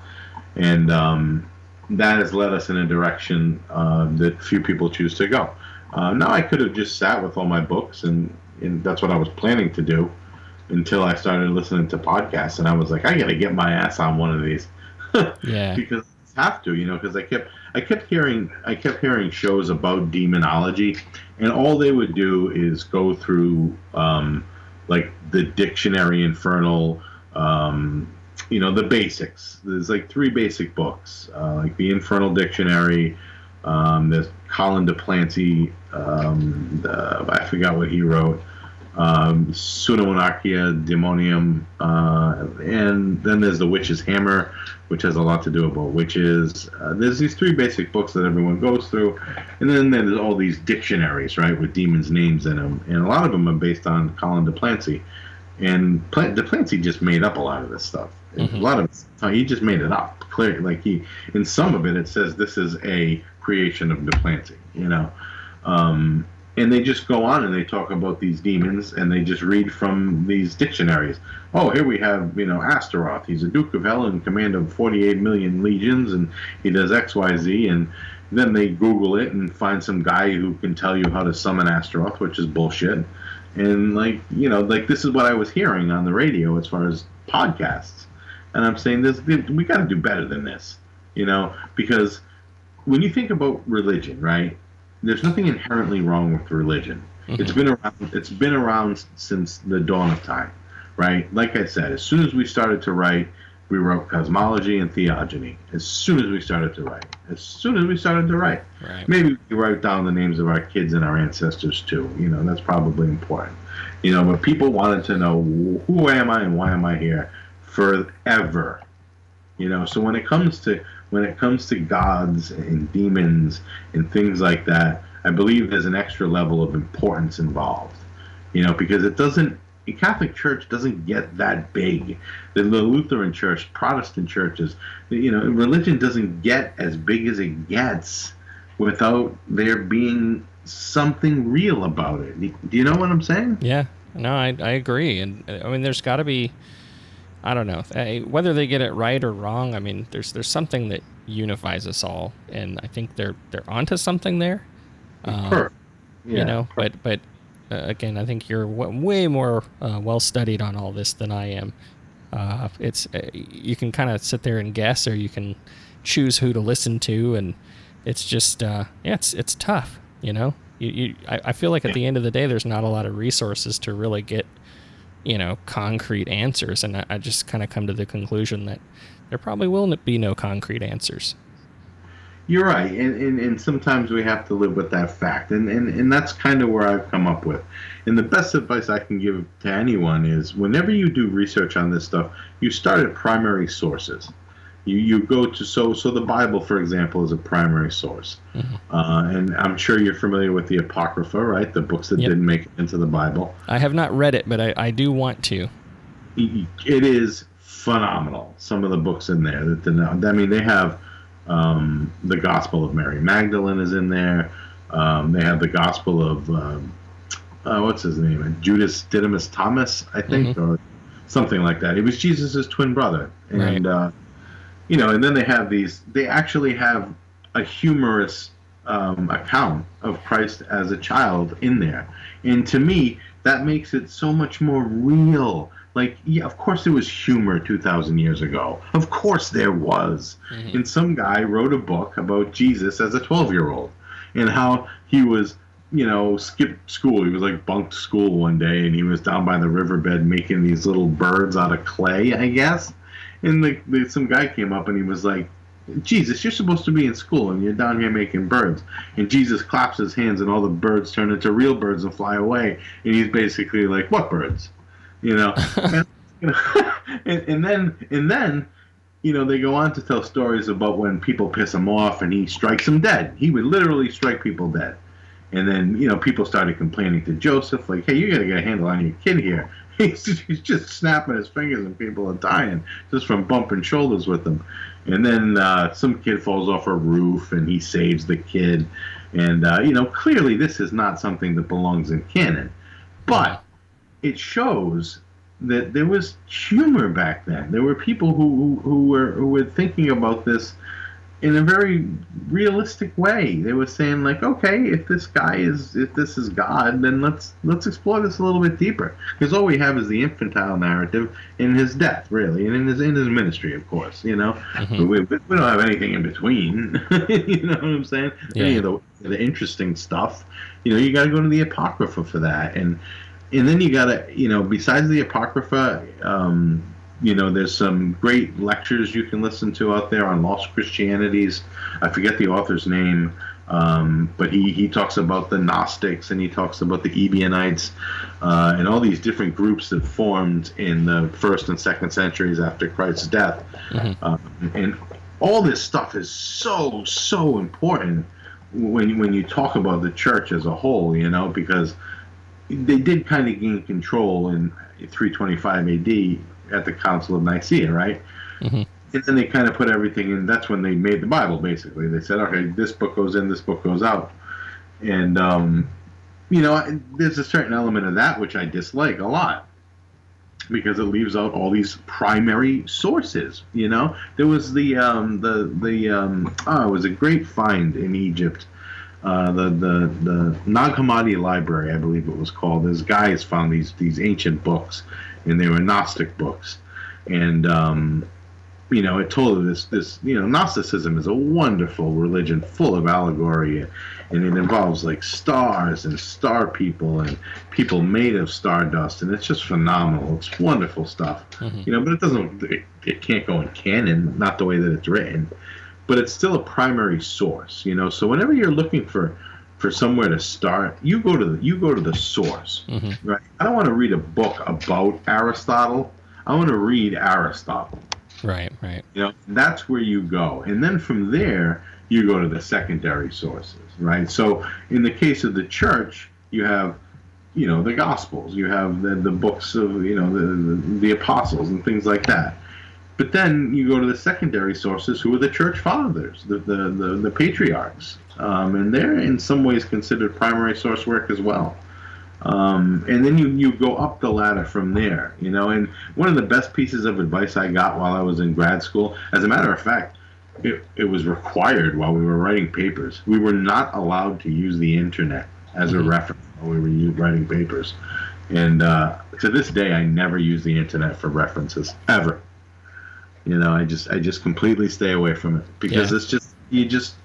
and that has led us in a direction that few people choose to go. Now I could have just sat with all my books, and that's what I was planning to do, until I started listening to podcasts, and I was like, I gotta get my ass on one of these. Yeah. Because I have to, because I kept hearing shows about demonology, and all they would do is go through like the Dictionary Infernal, the basics. There's like 3 basic books, like the Infernal Dictionary. There's Colin DePlancy, I forgot what he wrote. Pseudo-Monarchia Demonium, and then there's the Witch's Hammer, which has a lot to do about witches. There's these 3 basic books that everyone goes through, and then there's all these dictionaries, right, with demons' names in them, and a lot of them are based on Colin DePlancy, and DePlancy just made up a lot of this stuff. A lot of it, he just made it up. Clear, like in some of it says this is a creation of DePlancy, and they just go on and they talk about these demons, and they just read from these dictionaries. Oh, here we have, Astaroth. He's a Duke of Hell in command of 48 million legions, and he does X, Y, Z. And then they Google it and find some guy who can tell you how to summon Astaroth, which is bullshit. And this is what I was hearing on the radio as far as podcasts. And I'm saying we got to do better than this, because when you think about religion, right? There's nothing inherently wrong with religion. It's been around since the dawn of time, right? Like I said, as soon as we started to write, we wrote cosmology and theology. As soon as we started to write. Right. Maybe we write down the names of our kids and our ancestors too. That's probably important. But people wanted to know, who am I and why am I here forever? So when it comes to gods and demons and things like that, I believe there's an extra level of importance involved, because the Catholic Church doesn't get that big. The Lutheran Church, Protestant churches, religion doesn't get as big as it gets without there being something real about it. Do you know what I'm saying? Yeah. No, I agree. And I mean, there's got to be I don't know. Whether they get it right or wrong, I mean, there's something that unifies us all, and I think they're onto something there. Perfect. Yeah. But again, I think you're way more well studied on all this than I am. It's you can kind of sit there and guess, or you can choose who to listen to, and it's just it's tough. I feel like at the end of the day, there's not a lot of resources to really get concrete answers, and I just kind of come to the conclusion that there probably will be no concrete answers. You're right, and sometimes we have to live with that fact, and that's kind of where I've come up with. And the best advice I can give to anyone is, whenever you do research on this stuff, you start at primary sources. You go to, so the Bible, for example, is a primary source. Mm-hmm. And I'm sure you're familiar with the Apocrypha, right? The books that didn't make it into the Bible. I have not read it, but I do want to. It is phenomenal, some of the books in there. They have the Gospel of Mary Magdalene is in there. They have the Gospel of, what's his name? Judas Didymus Thomas, I think, or something like that. It was Jesus' twin brother. And, right. And then they actually have a humorous account of Christ as a child in there. And to me, that makes it so much more real. Like, yeah, of course there was humor 2,000 years ago. Of course there was. Mm-hmm. And some guy wrote a book about Jesus as a 12-year-old and how he was, skipped school. He was like bunked school one day, and he was down by the riverbed making these little birds out of clay, I guess. And some guy came up and he was like, Jesus, you're supposed to be in school and you're down here making birds. And Jesus claps his hands and all the birds turn into real birds and fly away. And he's basically like, what birds? And then they go on to tell stories about when people piss him off and he strikes them dead. He would literally strike people dead. And then, people started complaining to Joseph, like, hey, you got to get a handle on your kid here. He's just snapping his fingers and people are dying just from bumping shoulders with him. And then some kid falls off a roof and he saves the kid. And, clearly this is not something that belongs in canon. But it shows that there was humor back then. There were people who were thinking about this in a very realistic way. They were saying, like, okay, if this is God, then let's explore this a little bit deeper. Because all we have is the infantile narrative in his death, really, and in his ministry, of course. Mm-hmm. But we don't have anything in between. You know what I'm saying? Yeah. Any of the interesting stuff. You got to go to the Apocrypha for that, and then you got to, besides the Apocrypha, there's some great lectures you can listen to out there on lost Christianities. I forget the author's name, but he talks about the Gnostics and he talks about the Ebionites and all these different groups that formed in the 1st and 2nd centuries after Christ's death. Mm-hmm. And all this stuff is so, so important when you talk about the church as a whole, because they did kind of gain control in 325 AD at the Council of Nicaea, right? Mm-hmm. And then they kind of put everything in. That's when they made the Bible, basically. They said, okay, this book goes in, this book goes out. And, there's a certain element of that which I dislike a lot because it leaves out all these primary sources, There was it was a great find in Egypt. The Nag Hammadi Library, I believe it was called. These guys found these ancient books, and they were Gnostic books, and it told this Gnosticism is a wonderful religion full of allegory, and it involves like stars and star people and people made of stardust, and it's just phenomenal. It's wonderful stuff, mm-hmm. But it can't go in canon, not the way that it's written. But it's still a primary source, So whenever you're looking for somewhere to start, you go to the source, mm-hmm. right? I don't want to read a book about Aristotle. I want to read Aristotle. Right. That's where you go, and then from there you go to the secondary sources, right? So in the case of the church, you have, the Gospels, you have the books of, the apostles and things like that. But then you go to the secondary sources, who are the church fathers, the patriarchs, and they're in some ways considered primary source work as well. And then you go up the ladder from there, you know. And one of the best pieces of advice I got while I was in grad school, as a matter of fact, it was required while we were writing papers. We were not allowed to use the internet as a reference while we were writing papers. And to this day, I never use the internet for references ever. You know, I just completely stay away from it because it's just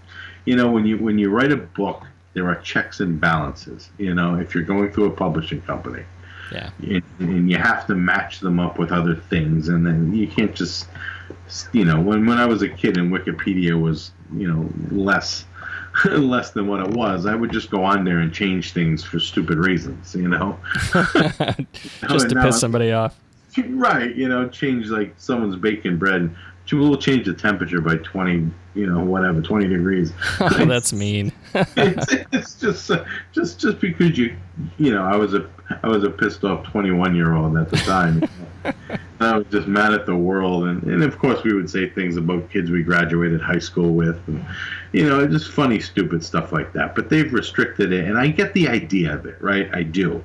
you know, when you write a book, there are checks and balances. You know, if you're going through a publishing company, and you have to match them up with other things, and then you can't just, you know, when I was a kid and Wikipedia was, you know, less than what it was, I would just go on there and change things for stupid reasons, you know, just to piss somebody off. Right, you know, change like someone's baking bread. We'll change the temperature by 20, you know, whatever, 20 degrees. Oh, that's mean. it's just because you know, I was a pissed off 21-year-old at the time. I was just mad at the world, and of course we would say things about kids we graduated high school with, and, you know, just funny, stupid stuff like that. But they've restricted it, and I get the idea of it, right? I do.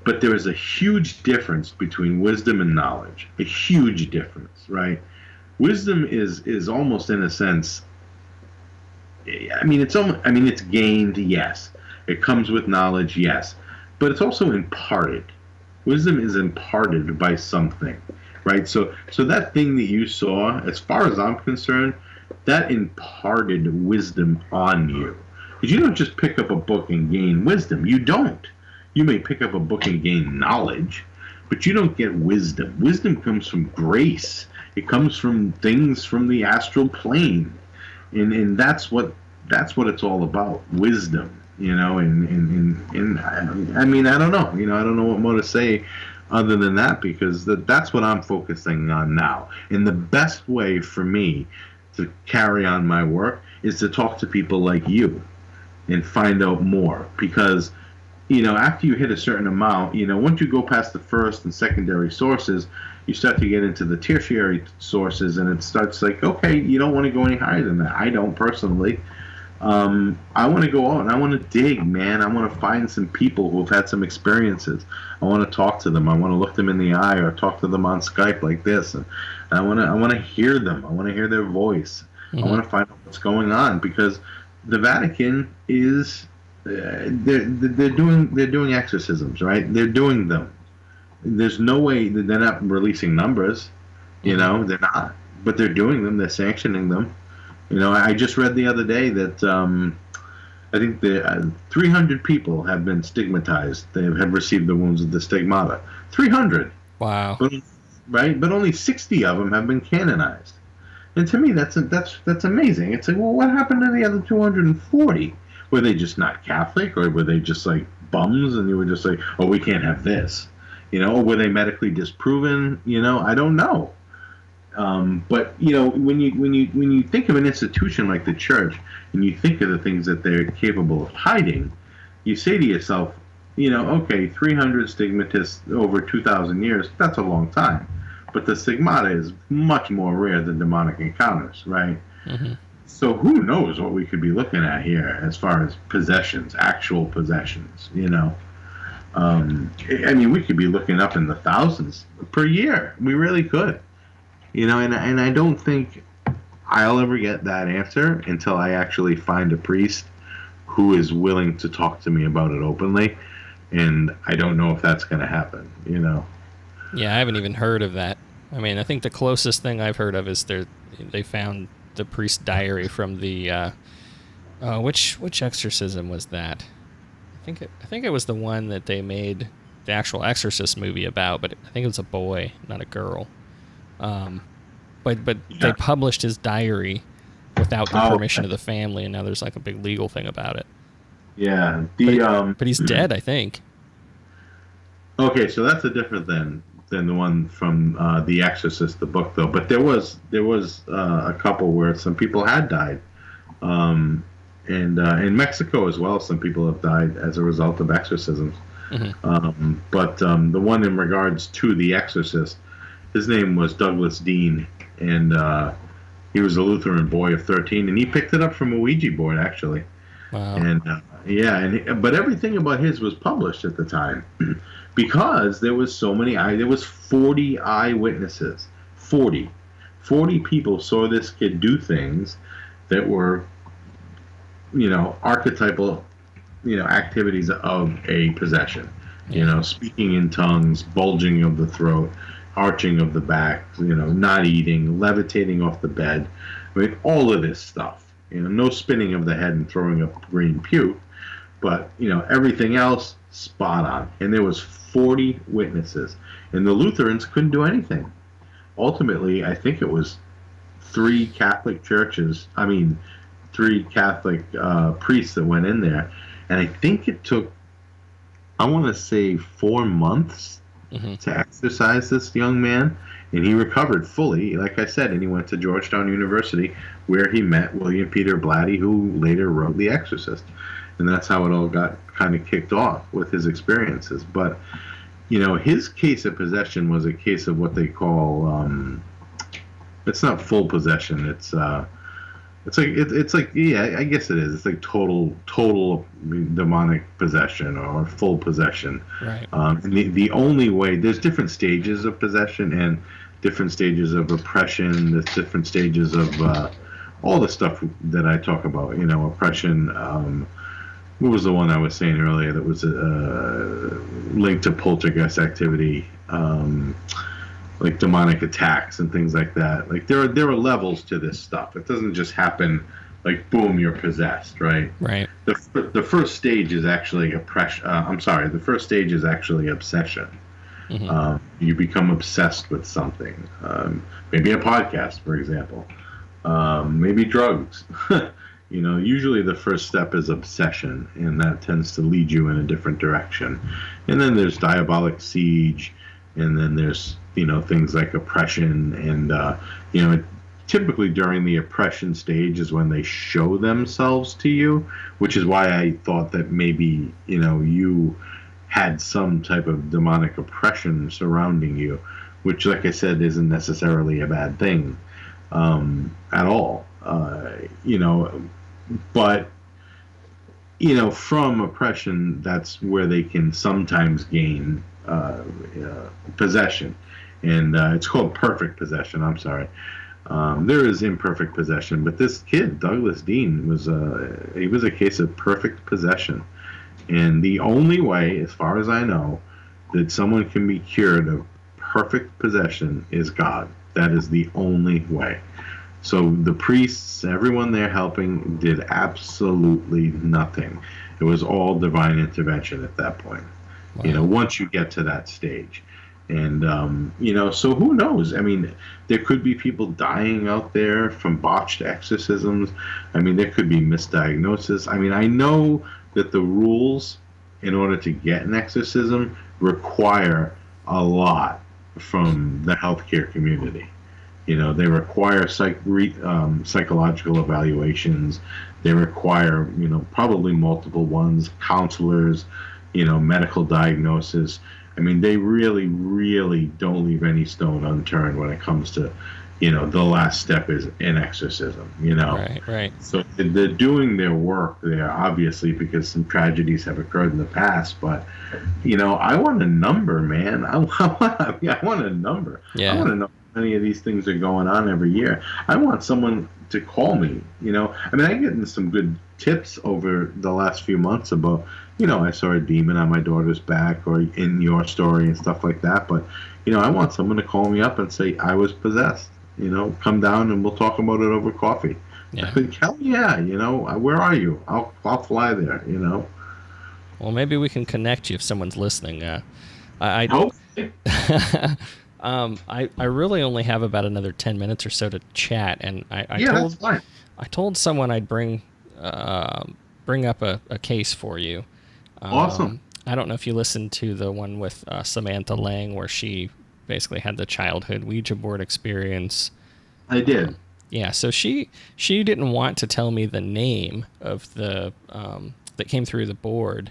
But there is a huge difference between wisdom and knowledge. A huge difference, right? Wisdom is almost, in a sense, I mean, it's gained, yes. It comes with knowledge, yes. But it's also imparted. Wisdom is imparted by something, right? So that thing that you saw, as far as I'm concerned, that imparted wisdom on you. Because you don't just pick up a book and gain wisdom. You don't. You may pick up a book and gain knowledge, but you don't get wisdom. Wisdom comes from grace. It comes from things from the astral plane, and that's what it's all about. Wisdom, you know. And I mean, I don't know. You know, I don't know what more to say other than that, because that's what I'm focusing on now. And the best way for me to carry on my work is to talk to people like you and find out more, because, you know, after you hit a certain amount, you know, once you go past the first and secondary sources, you start to get into the tertiary sources, and it starts like, okay, you don't want to go any higher than that. I don't personally. I want to go out and I want to dig, man. I want to find some people who have had some experiences. I want to talk to them. I want to look them in the eye or talk to them on Skype like this. And I want to hear them. I want to hear their voice. I want to find out what's going on, because the Vatican is they're doing exorcisms, right? They're doing them. There's no way that they're not releasing numbers, you know, they're not, but they're doing them, they're sanctioning them. You know, I just read the other day that I think 300 people have been stigmatized. They have received the wounds of the stigmata. 300. Wow. But only 60 of them have been canonized. And to me, that's amazing. It's like, well, what happened to the other 240? Were they just not Catholic, or were they just like bums, and you were just like, oh, we can't have this? You know, or were they medically disproven? You know, I don't know. But you know, when you think of an institution like the church, and you think of the things that they're capable of hiding, you say to yourself, you know, okay, 300 stigmatists over 2,000 years, that's a long time. But the stigmata is much more rare than demonic encounters, right? Mm-hmm. So who knows what we could be looking at here as far as possessions, actual possessions, you know? I mean, we could be looking up in the thousands per year. We really could. You know, and I don't think I'll ever get that answer until I actually find a priest who is willing to talk to me about it openly. And I don't know if that's going to happen, you know? Yeah, I haven't even heard of that. I mean, I think the closest thing I've heard of is they found the priest's diary from the which exorcism was that? I think it was the one that they made the actual Exorcist movie about, but I think it was a boy, not a girl. But they published his diary without the permission of the family, and now there's like a big legal thing about it. Yeah, but he's dead, I think. Okay, so that's a different than the one from The Exorcist, the book, though. But there was a couple where some people had died, and in Mexico as well, some people have died as a result of exorcisms. Mm-hmm. But the one in regards to The Exorcist, his name was Douglas Dean, and he was a Lutheran boy of 13, and he picked it up from a Ouija board, actually. Wow. And but everything about his was published at the time because there was so many there was 40 eyewitnesses. 40 people saw this kid do things that were, archetypal, activities of a possession. Yeah. Speaking in tongues, bulging of the throat, arching of the back, not eating, levitating off the bed. I mean, all of this stuff. No spinning of the head and throwing up green puke, but everything else spot on. And there was 40 witnesses, and the Lutherans couldn't do anything. Ultimately, I think it was three Catholic churches. I mean, three Catholic priests that went in there, and I think it took, I want to say, 4 months to exorcise this young man, and he recovered fully, like I said, and he went to Georgetown University, where he met William Peter Blatty, who later wrote The Exorcist, and that's how it all got kind of kicked off with his experiences. But his case of possession was a case of what they call it's not full possession. It's like yeah, I guess it is. It's like total demonic possession or full possession. Right. And the only way, there's different stages of possession and different stages of oppression. There's different stages of all the stuff that I talk about. Oppression. What was the one I was saying earlier that was linked to poltergeist activity? Like demonic attacks and things like that. Like there are levels to this stuff. It doesn't just happen like boom, you're possessed, right? Right. The first stage is actually oppression. The first stage is actually obsession. You become obsessed with something. Maybe a podcast, for example. Maybe drugs. Usually the first step is obsession, and that tends to lead you in a different direction. And then there's diabolic siege, and then there's things like oppression, and typically during the oppression stage is when they show themselves to you, which is why I thought that maybe you had some type of demonic oppression surrounding you, which, like I said, isn't necessarily a bad thing at all. But from oppression, that's where they can sometimes gain possession. And it's called perfect possession. I'm sorry. There is imperfect possession, but this kid, Douglas Dean, was a case of perfect possession. And the only way, as far as I know, that someone can be cured of perfect possession is God. That is the only way. So the priests, everyone there helping, did absolutely nothing. It was all divine intervention at that point. Wow. Once you get to that stage. And, so who knows? I mean, there could be people dying out there from botched exorcisms. I mean, there could be misdiagnosis. I mean, I know that the rules in order to get an exorcism require a lot from the healthcare community. They require psychological evaluations. They require, probably multiple ones, counselors, medical diagnosis. I mean, they really, really don't leave any stone unturned when it comes to, the last step is an exorcism, Right. So they're doing their work there, obviously, because some tragedies have occurred in the past. But, I want a number, man. I want a number. Yeah. I want to know how many of these things are going on every year. I want someone to call me, I mean, I'm getting some good tips over the last few months about, I saw a demon on my daughter's back or in your story and stuff like that. But, I want someone to call me up and say, I was possessed, come down and we'll talk about it over coffee. Yeah. I think, hell yeah, where are you? I'll fly there, Well, maybe we can connect you if someone's listening. I hope. I really only have about another 10 minutes or so to chat, and that's fine. I told someone I'd bring up a case for you. Awesome. I don't know if you listened to the one with Samantha Lang, where she basically had the childhood Ouija board experience. I did. Yeah, so she didn't want to tell me the name of the that came through the board.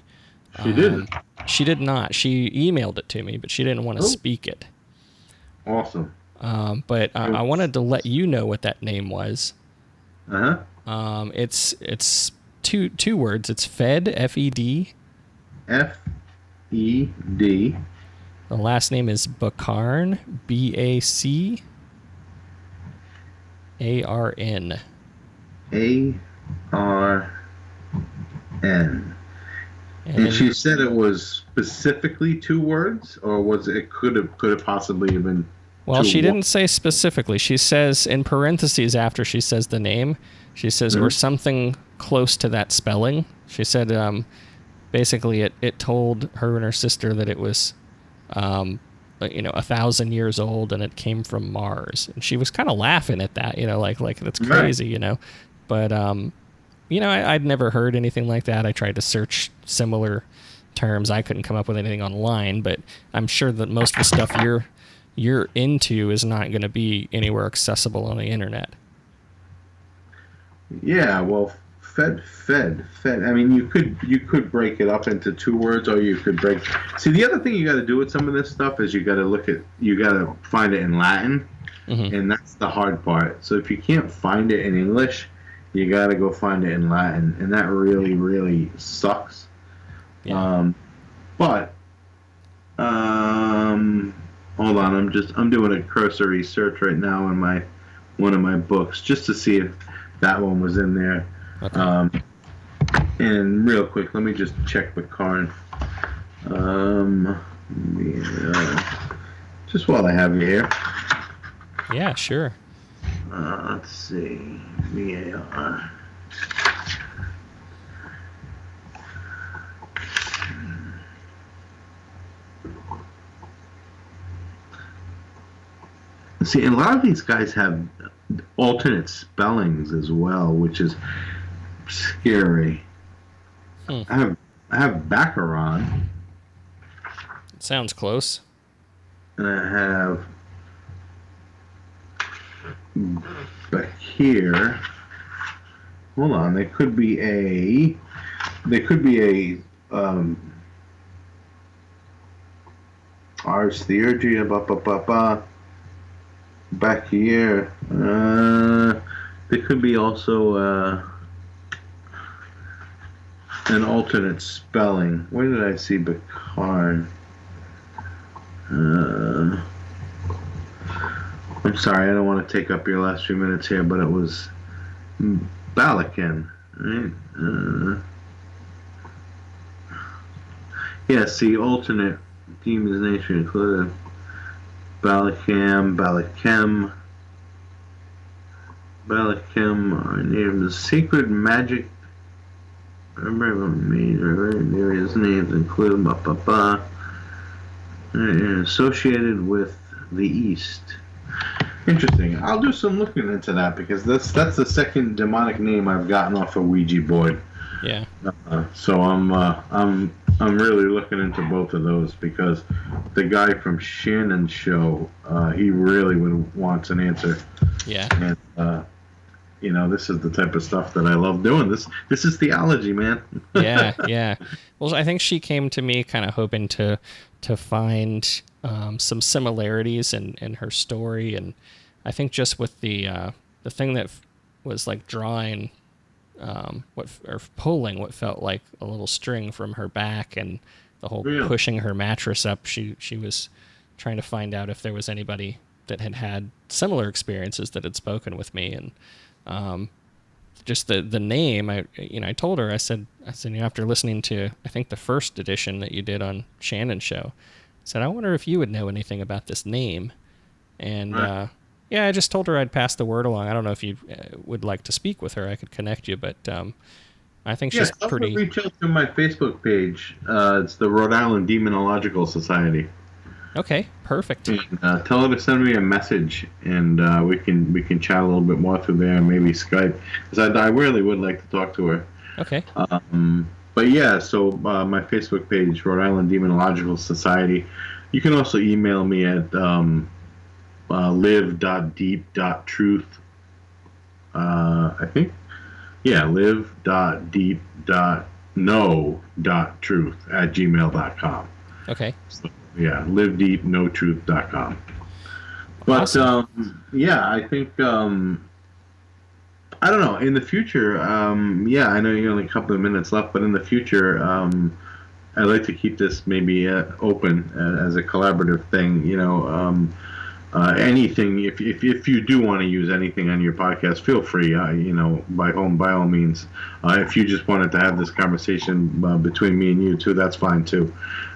She didn't. She did not. She emailed it to me, but she didn't want to speak it. Awesome. But I wanted to let you know what that name was. Uh-huh. It's two words. It's Fed, F-E-D. F-E-D. The last name is Bacarn, B-A-C-A-R-N. A-R-N. And she said it was specifically 2 words, or was it could have possibly been? Well, she didn't say specifically. She says in parentheses after she says the name, she says or something close to that spelling. She said basically it told her and her sister that it was 1,000 years old and it came from Mars. And she was kind of laughing at that, like that's crazy, But I'd never heard anything like that. I tried to search similar terms. I couldn't come up with anything online, but I'm sure that most of the stuff you're into is not going to be anywhere accessible on the internet. Yeah, well, Fed. I mean, you could break it up into 2 words, or you could break. See, the other thing you got to do with some of this stuff is you got to find it in Latin, and that's the hard part. So if you can't find it in English, you got to go find it in Latin, and that really, really sucks. Yeah. But hold on, I'm doing a cursory search right now in one of my books just to see if that one was in there. Okay. And real quick, let me just check with Karn. Just while I have you here. Yeah, sure. Let's see. VAR. See, a lot of these guys have alternate spellings as well, which is scary. I have Baccarat. It sounds close. And I have back here. Hold on, there could be a Ars Theology, back here. There could be also an alternate spelling. Where did I see Bacard? I'm sorry, I don't want to take up your last few minutes here, but it was Balakan, right? Yeah, see, alternate demonization included Balakem, are named sacred magic. Various names include associated with the East. Interesting. I'll do some looking into that because that's the second demonic name I've gotten off a Ouija board. Yeah. So I'm really looking into both of those because the guy from Shannon's show, he really wants an answer. Yeah. And this is the type of stuff that I love doing. This is theology, man. Yeah. Well, I think she came to me kind of hoping to find some similarities in her story, and I think just with the thing that was like drawing or pulling what felt like a little string from her back, and the whole pushing her mattress up. She was trying to find out if there was anybody that had similar experiences that had spoken with me, and just the name. I told her, I said after listening to I think the first edition that you did on Shannon's show, I said I wonder if you would know anything about this name, and I just told her I'd pass the word along. I don't know if you would like to speak with her. I could connect you, but I think she's pretty. Reach out to my Facebook page. It's the Rhode Island Demonological Society. Okay, perfect. And, tell her to send me a message, and we can chat a little bit more through there, and maybe Skype, because I really would like to talk to her. Okay. But yeah, so my Facebook page, Rhode Island Demonological Society. You can also email me at live.deep.truth. I think. Yeah, live.deep.no.truth@gmail.com. Okay. So, yeah, livedeepnotruth.com. But awesome. I think I don't know. In the future, yeah, I know you got only a couple of minutes left, but in the future, I'd like to keep this maybe open as a collaborative thing. Anything. If you do want to use anything on your podcast, feel free. By all means. If you just wanted to have this conversation between me and you too, that's fine too.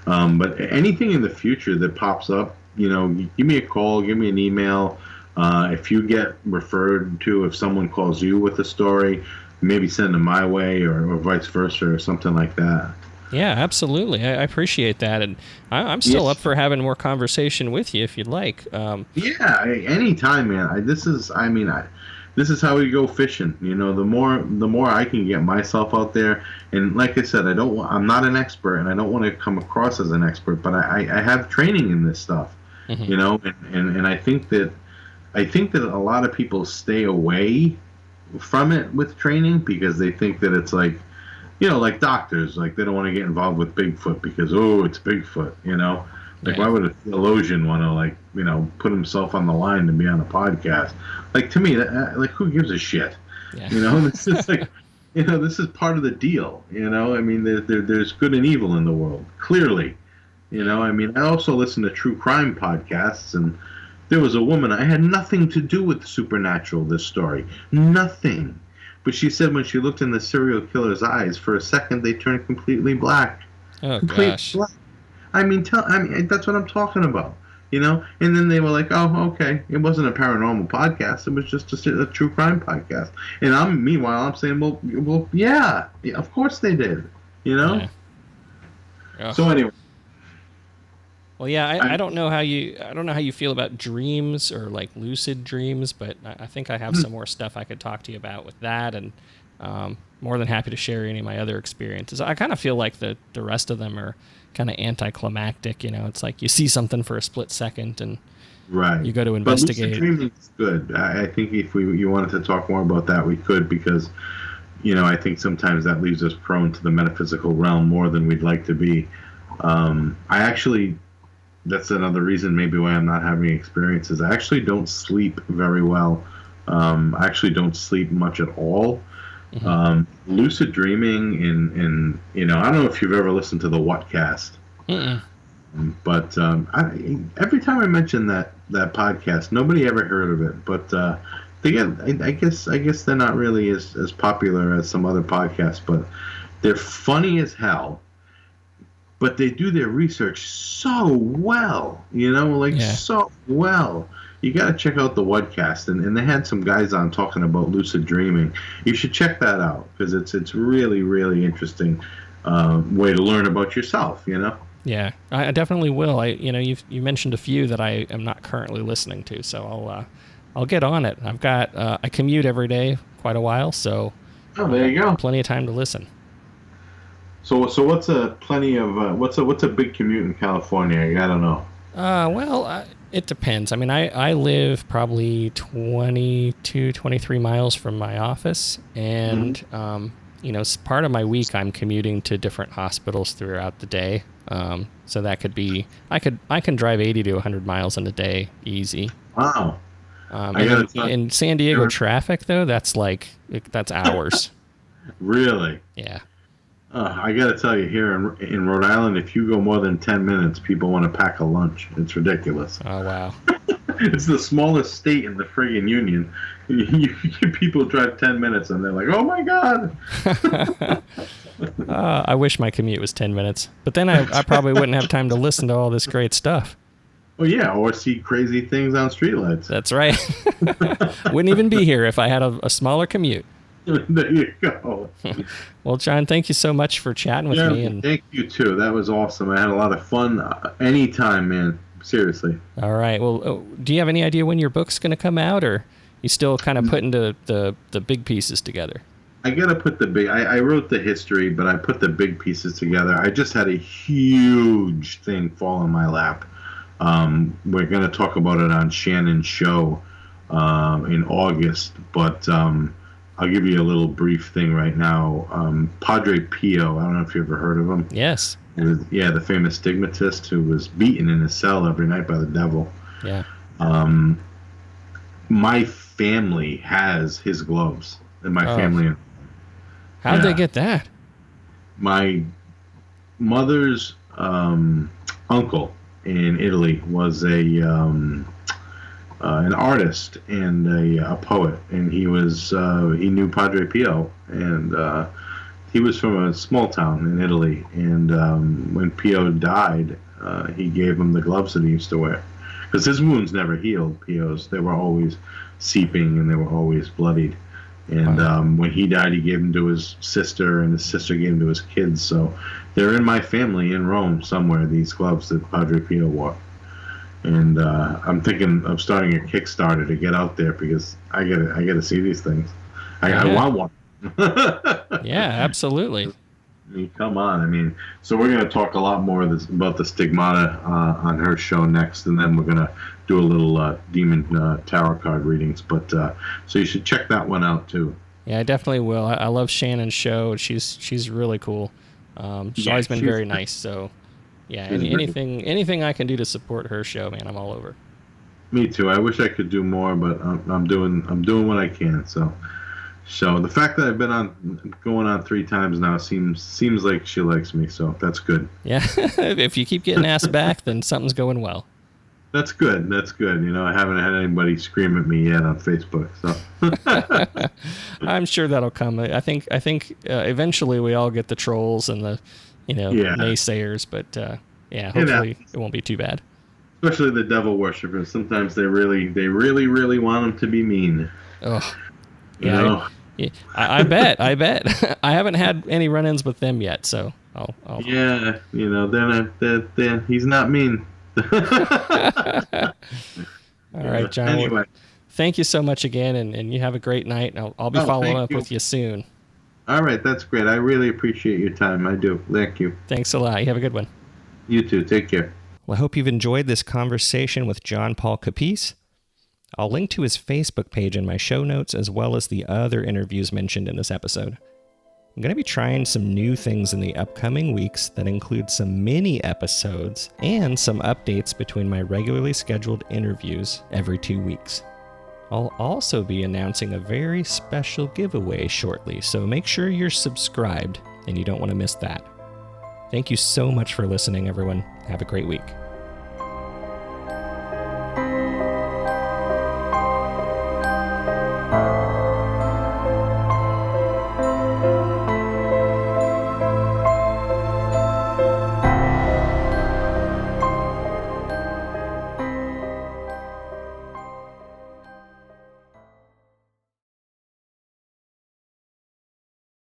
But anything in the future that pops up, give me a call, give me an email. If you get referred to, if someone calls you with a story, maybe send them my way or vice versa or something like that. Yeah, absolutely. I appreciate that, and I'm still up for having more conversation with you if you'd like. Yeah, anytime, man. This is how we go fishing. The more I can get myself out there, and like I said, I'm not an expert, and I don't want to come across as an expert, but I have training in this stuff. Mm-hmm. And I think that a lot of people stay away from it with training because they think that it's like, like doctors, like they don't want to get involved with Bigfoot because, it's Bigfoot, why would a theologian want to put himself on the line to be on a podcast? Like, to me, who gives a shit? Yeah. This is this is part of the deal. There's good and evil in the world, clearly. I also listen to true crime podcasts, and there was a woman, I had nothing to do with the supernatural, this story. Nothing. But she said when she looked in the serial killer's eyes, for a second they turned completely black. Oh, gosh. Black. That's what I'm talking about. And then they were like, oh, okay. It wasn't a paranormal podcast. It was just a true crime podcast. And meanwhile, I'm saying, well, yeah, of course they did. Yeah. So anyway. Well, yeah, I don't know how you feel about dreams or like lucid dreams, but I think I have some more stuff I could talk to you about with that, and more than happy to share any of my other experiences. I kind of feel like the rest of them are kind of anticlimactic. It's like you see something for a split second and you go to investigate. But lucid dreaming is good. I think if you wanted to talk more about that, we could, because I think sometimes that leaves us prone to the metaphysical realm more than we'd like to be. That's another reason maybe why I'm not having experiences. I actually don't sleep very well. I actually don't sleep much at all. Mm-hmm. Lucid dreaming and I don't know if you've ever listened to the Whatcast. Mm-mm. But every time I mention that podcast, nobody ever heard of it. But I guess they're not really as popular as some other podcasts, but they're funny as hell. But they do their research so well, so well. You got to check out the Whatcast, and they had some guys on talking about lucid dreaming. You should check that out because it's really, really interesting way to learn about yourself. Yeah, I definitely will. You mentioned a few that I am not currently listening to, so I'll get on it. I've got I commute every day quite a while, so there you go. Plenty of time to listen. So what's a big commute in California? I gotta know. Well, it depends. I live probably 22, 23 miles from my office, and part of my week I'm commuting to different hospitals throughout the day. So that could be I can drive 80 to 100 miles in a day easy. Wow. In San Diego traffic though, that's hours. Really? Yeah. I got to tell you, here in Rhode Island, if you go more than 10 minutes, people want to pack a lunch. It's ridiculous. Oh, wow. It's the smallest state in the friggin' union. People drive 10 minutes, and they're like, oh, my God. I wish my commute was 10 minutes. But then I probably wouldn't have time to listen to all this great stuff. Well, yeah, or see crazy things on streetlights. That's right. Wouldn't even be here if I had a smaller commute. There you go. Well, John, thank you so much for chatting with me. And thank you, too. That was awesome. I had a lot of fun. Anytime, man. Seriously. All right. Well, do you have any idea when your book's going to come out, or you still kind of putting the big pieces together? I got to put I wrote the history, but I put the big pieces together. I just had a huge thing fall in my lap. We're going to talk about it on Shannon's show in August, but I'll give you a little brief thing right now. Padre Pio, I don't know if you ever heard of him. Yes. The famous stigmatist who was beaten in his cell every night by the devil. Yeah. My family has his gloves. in my family. How'd they get that? My mother's uncle in Italy was an artist and a poet, and he knew Padre Pio, and he was from a small town in Italy. And when Pio died, he gave him the gloves that he used to wear, because his wounds never healed. Pio's, they were always seeping and they were always bloodied. And when he died, he gave them to his sister, and his sister gave them to his kids. So they're in my family in Rome somewhere, these gloves that Padre Pio wore. And I'm thinking of starting a Kickstarter to get out there, because I gotta see these things. I want one. Yeah, absolutely. I mean, come on. I mean, so we're going to talk a lot more about the stigmata on her show next, and then we're going to do a little demon tarot card readings. But so you should check that one out too. Yeah, I definitely will. I love Shannon's show. She's really cool. She's always been very nice. So yeah, anything I can do to support her show, man, I'm all over. Me too. I wish I could do more, but I'm doing what I can. So the fact that I've been going on 3 times now seems like she likes me, so that's good. Yeah, if you keep getting asked back, then something's going well. That's good. You know, I haven't had anybody scream at me yet on Facebook, so I'm sure that'll come. I think eventually we all get the trolls and the naysayers, but hopefully it won't be too bad. Especially the devil worshippers. Sometimes they really want them to be mean. Oh, yeah. I bet. I haven't had any run-ins with them yet, so I'll... Yeah, they're he's not mean. All right, John. Anyway, thank you so much again, and you have a great night. I'll be following up with you soon. All right, that's great. I really appreciate your time. I do. Thank you. Thanks a lot. You have a good one. You too. Take care. Well, I hope you've enjoyed this conversation with Jon-Paul Capece. I'll link to his Facebook page in my show notes, as well as the other interviews mentioned in this episode. I'm going to be trying some new things in the upcoming weeks that include some mini episodes and some updates between my regularly scheduled interviews every 2 weeks. I'll also be announcing a very special giveaway shortly, so make sure you're subscribed and you don't want to miss that. Thank you so much for listening, everyone. Have a great week.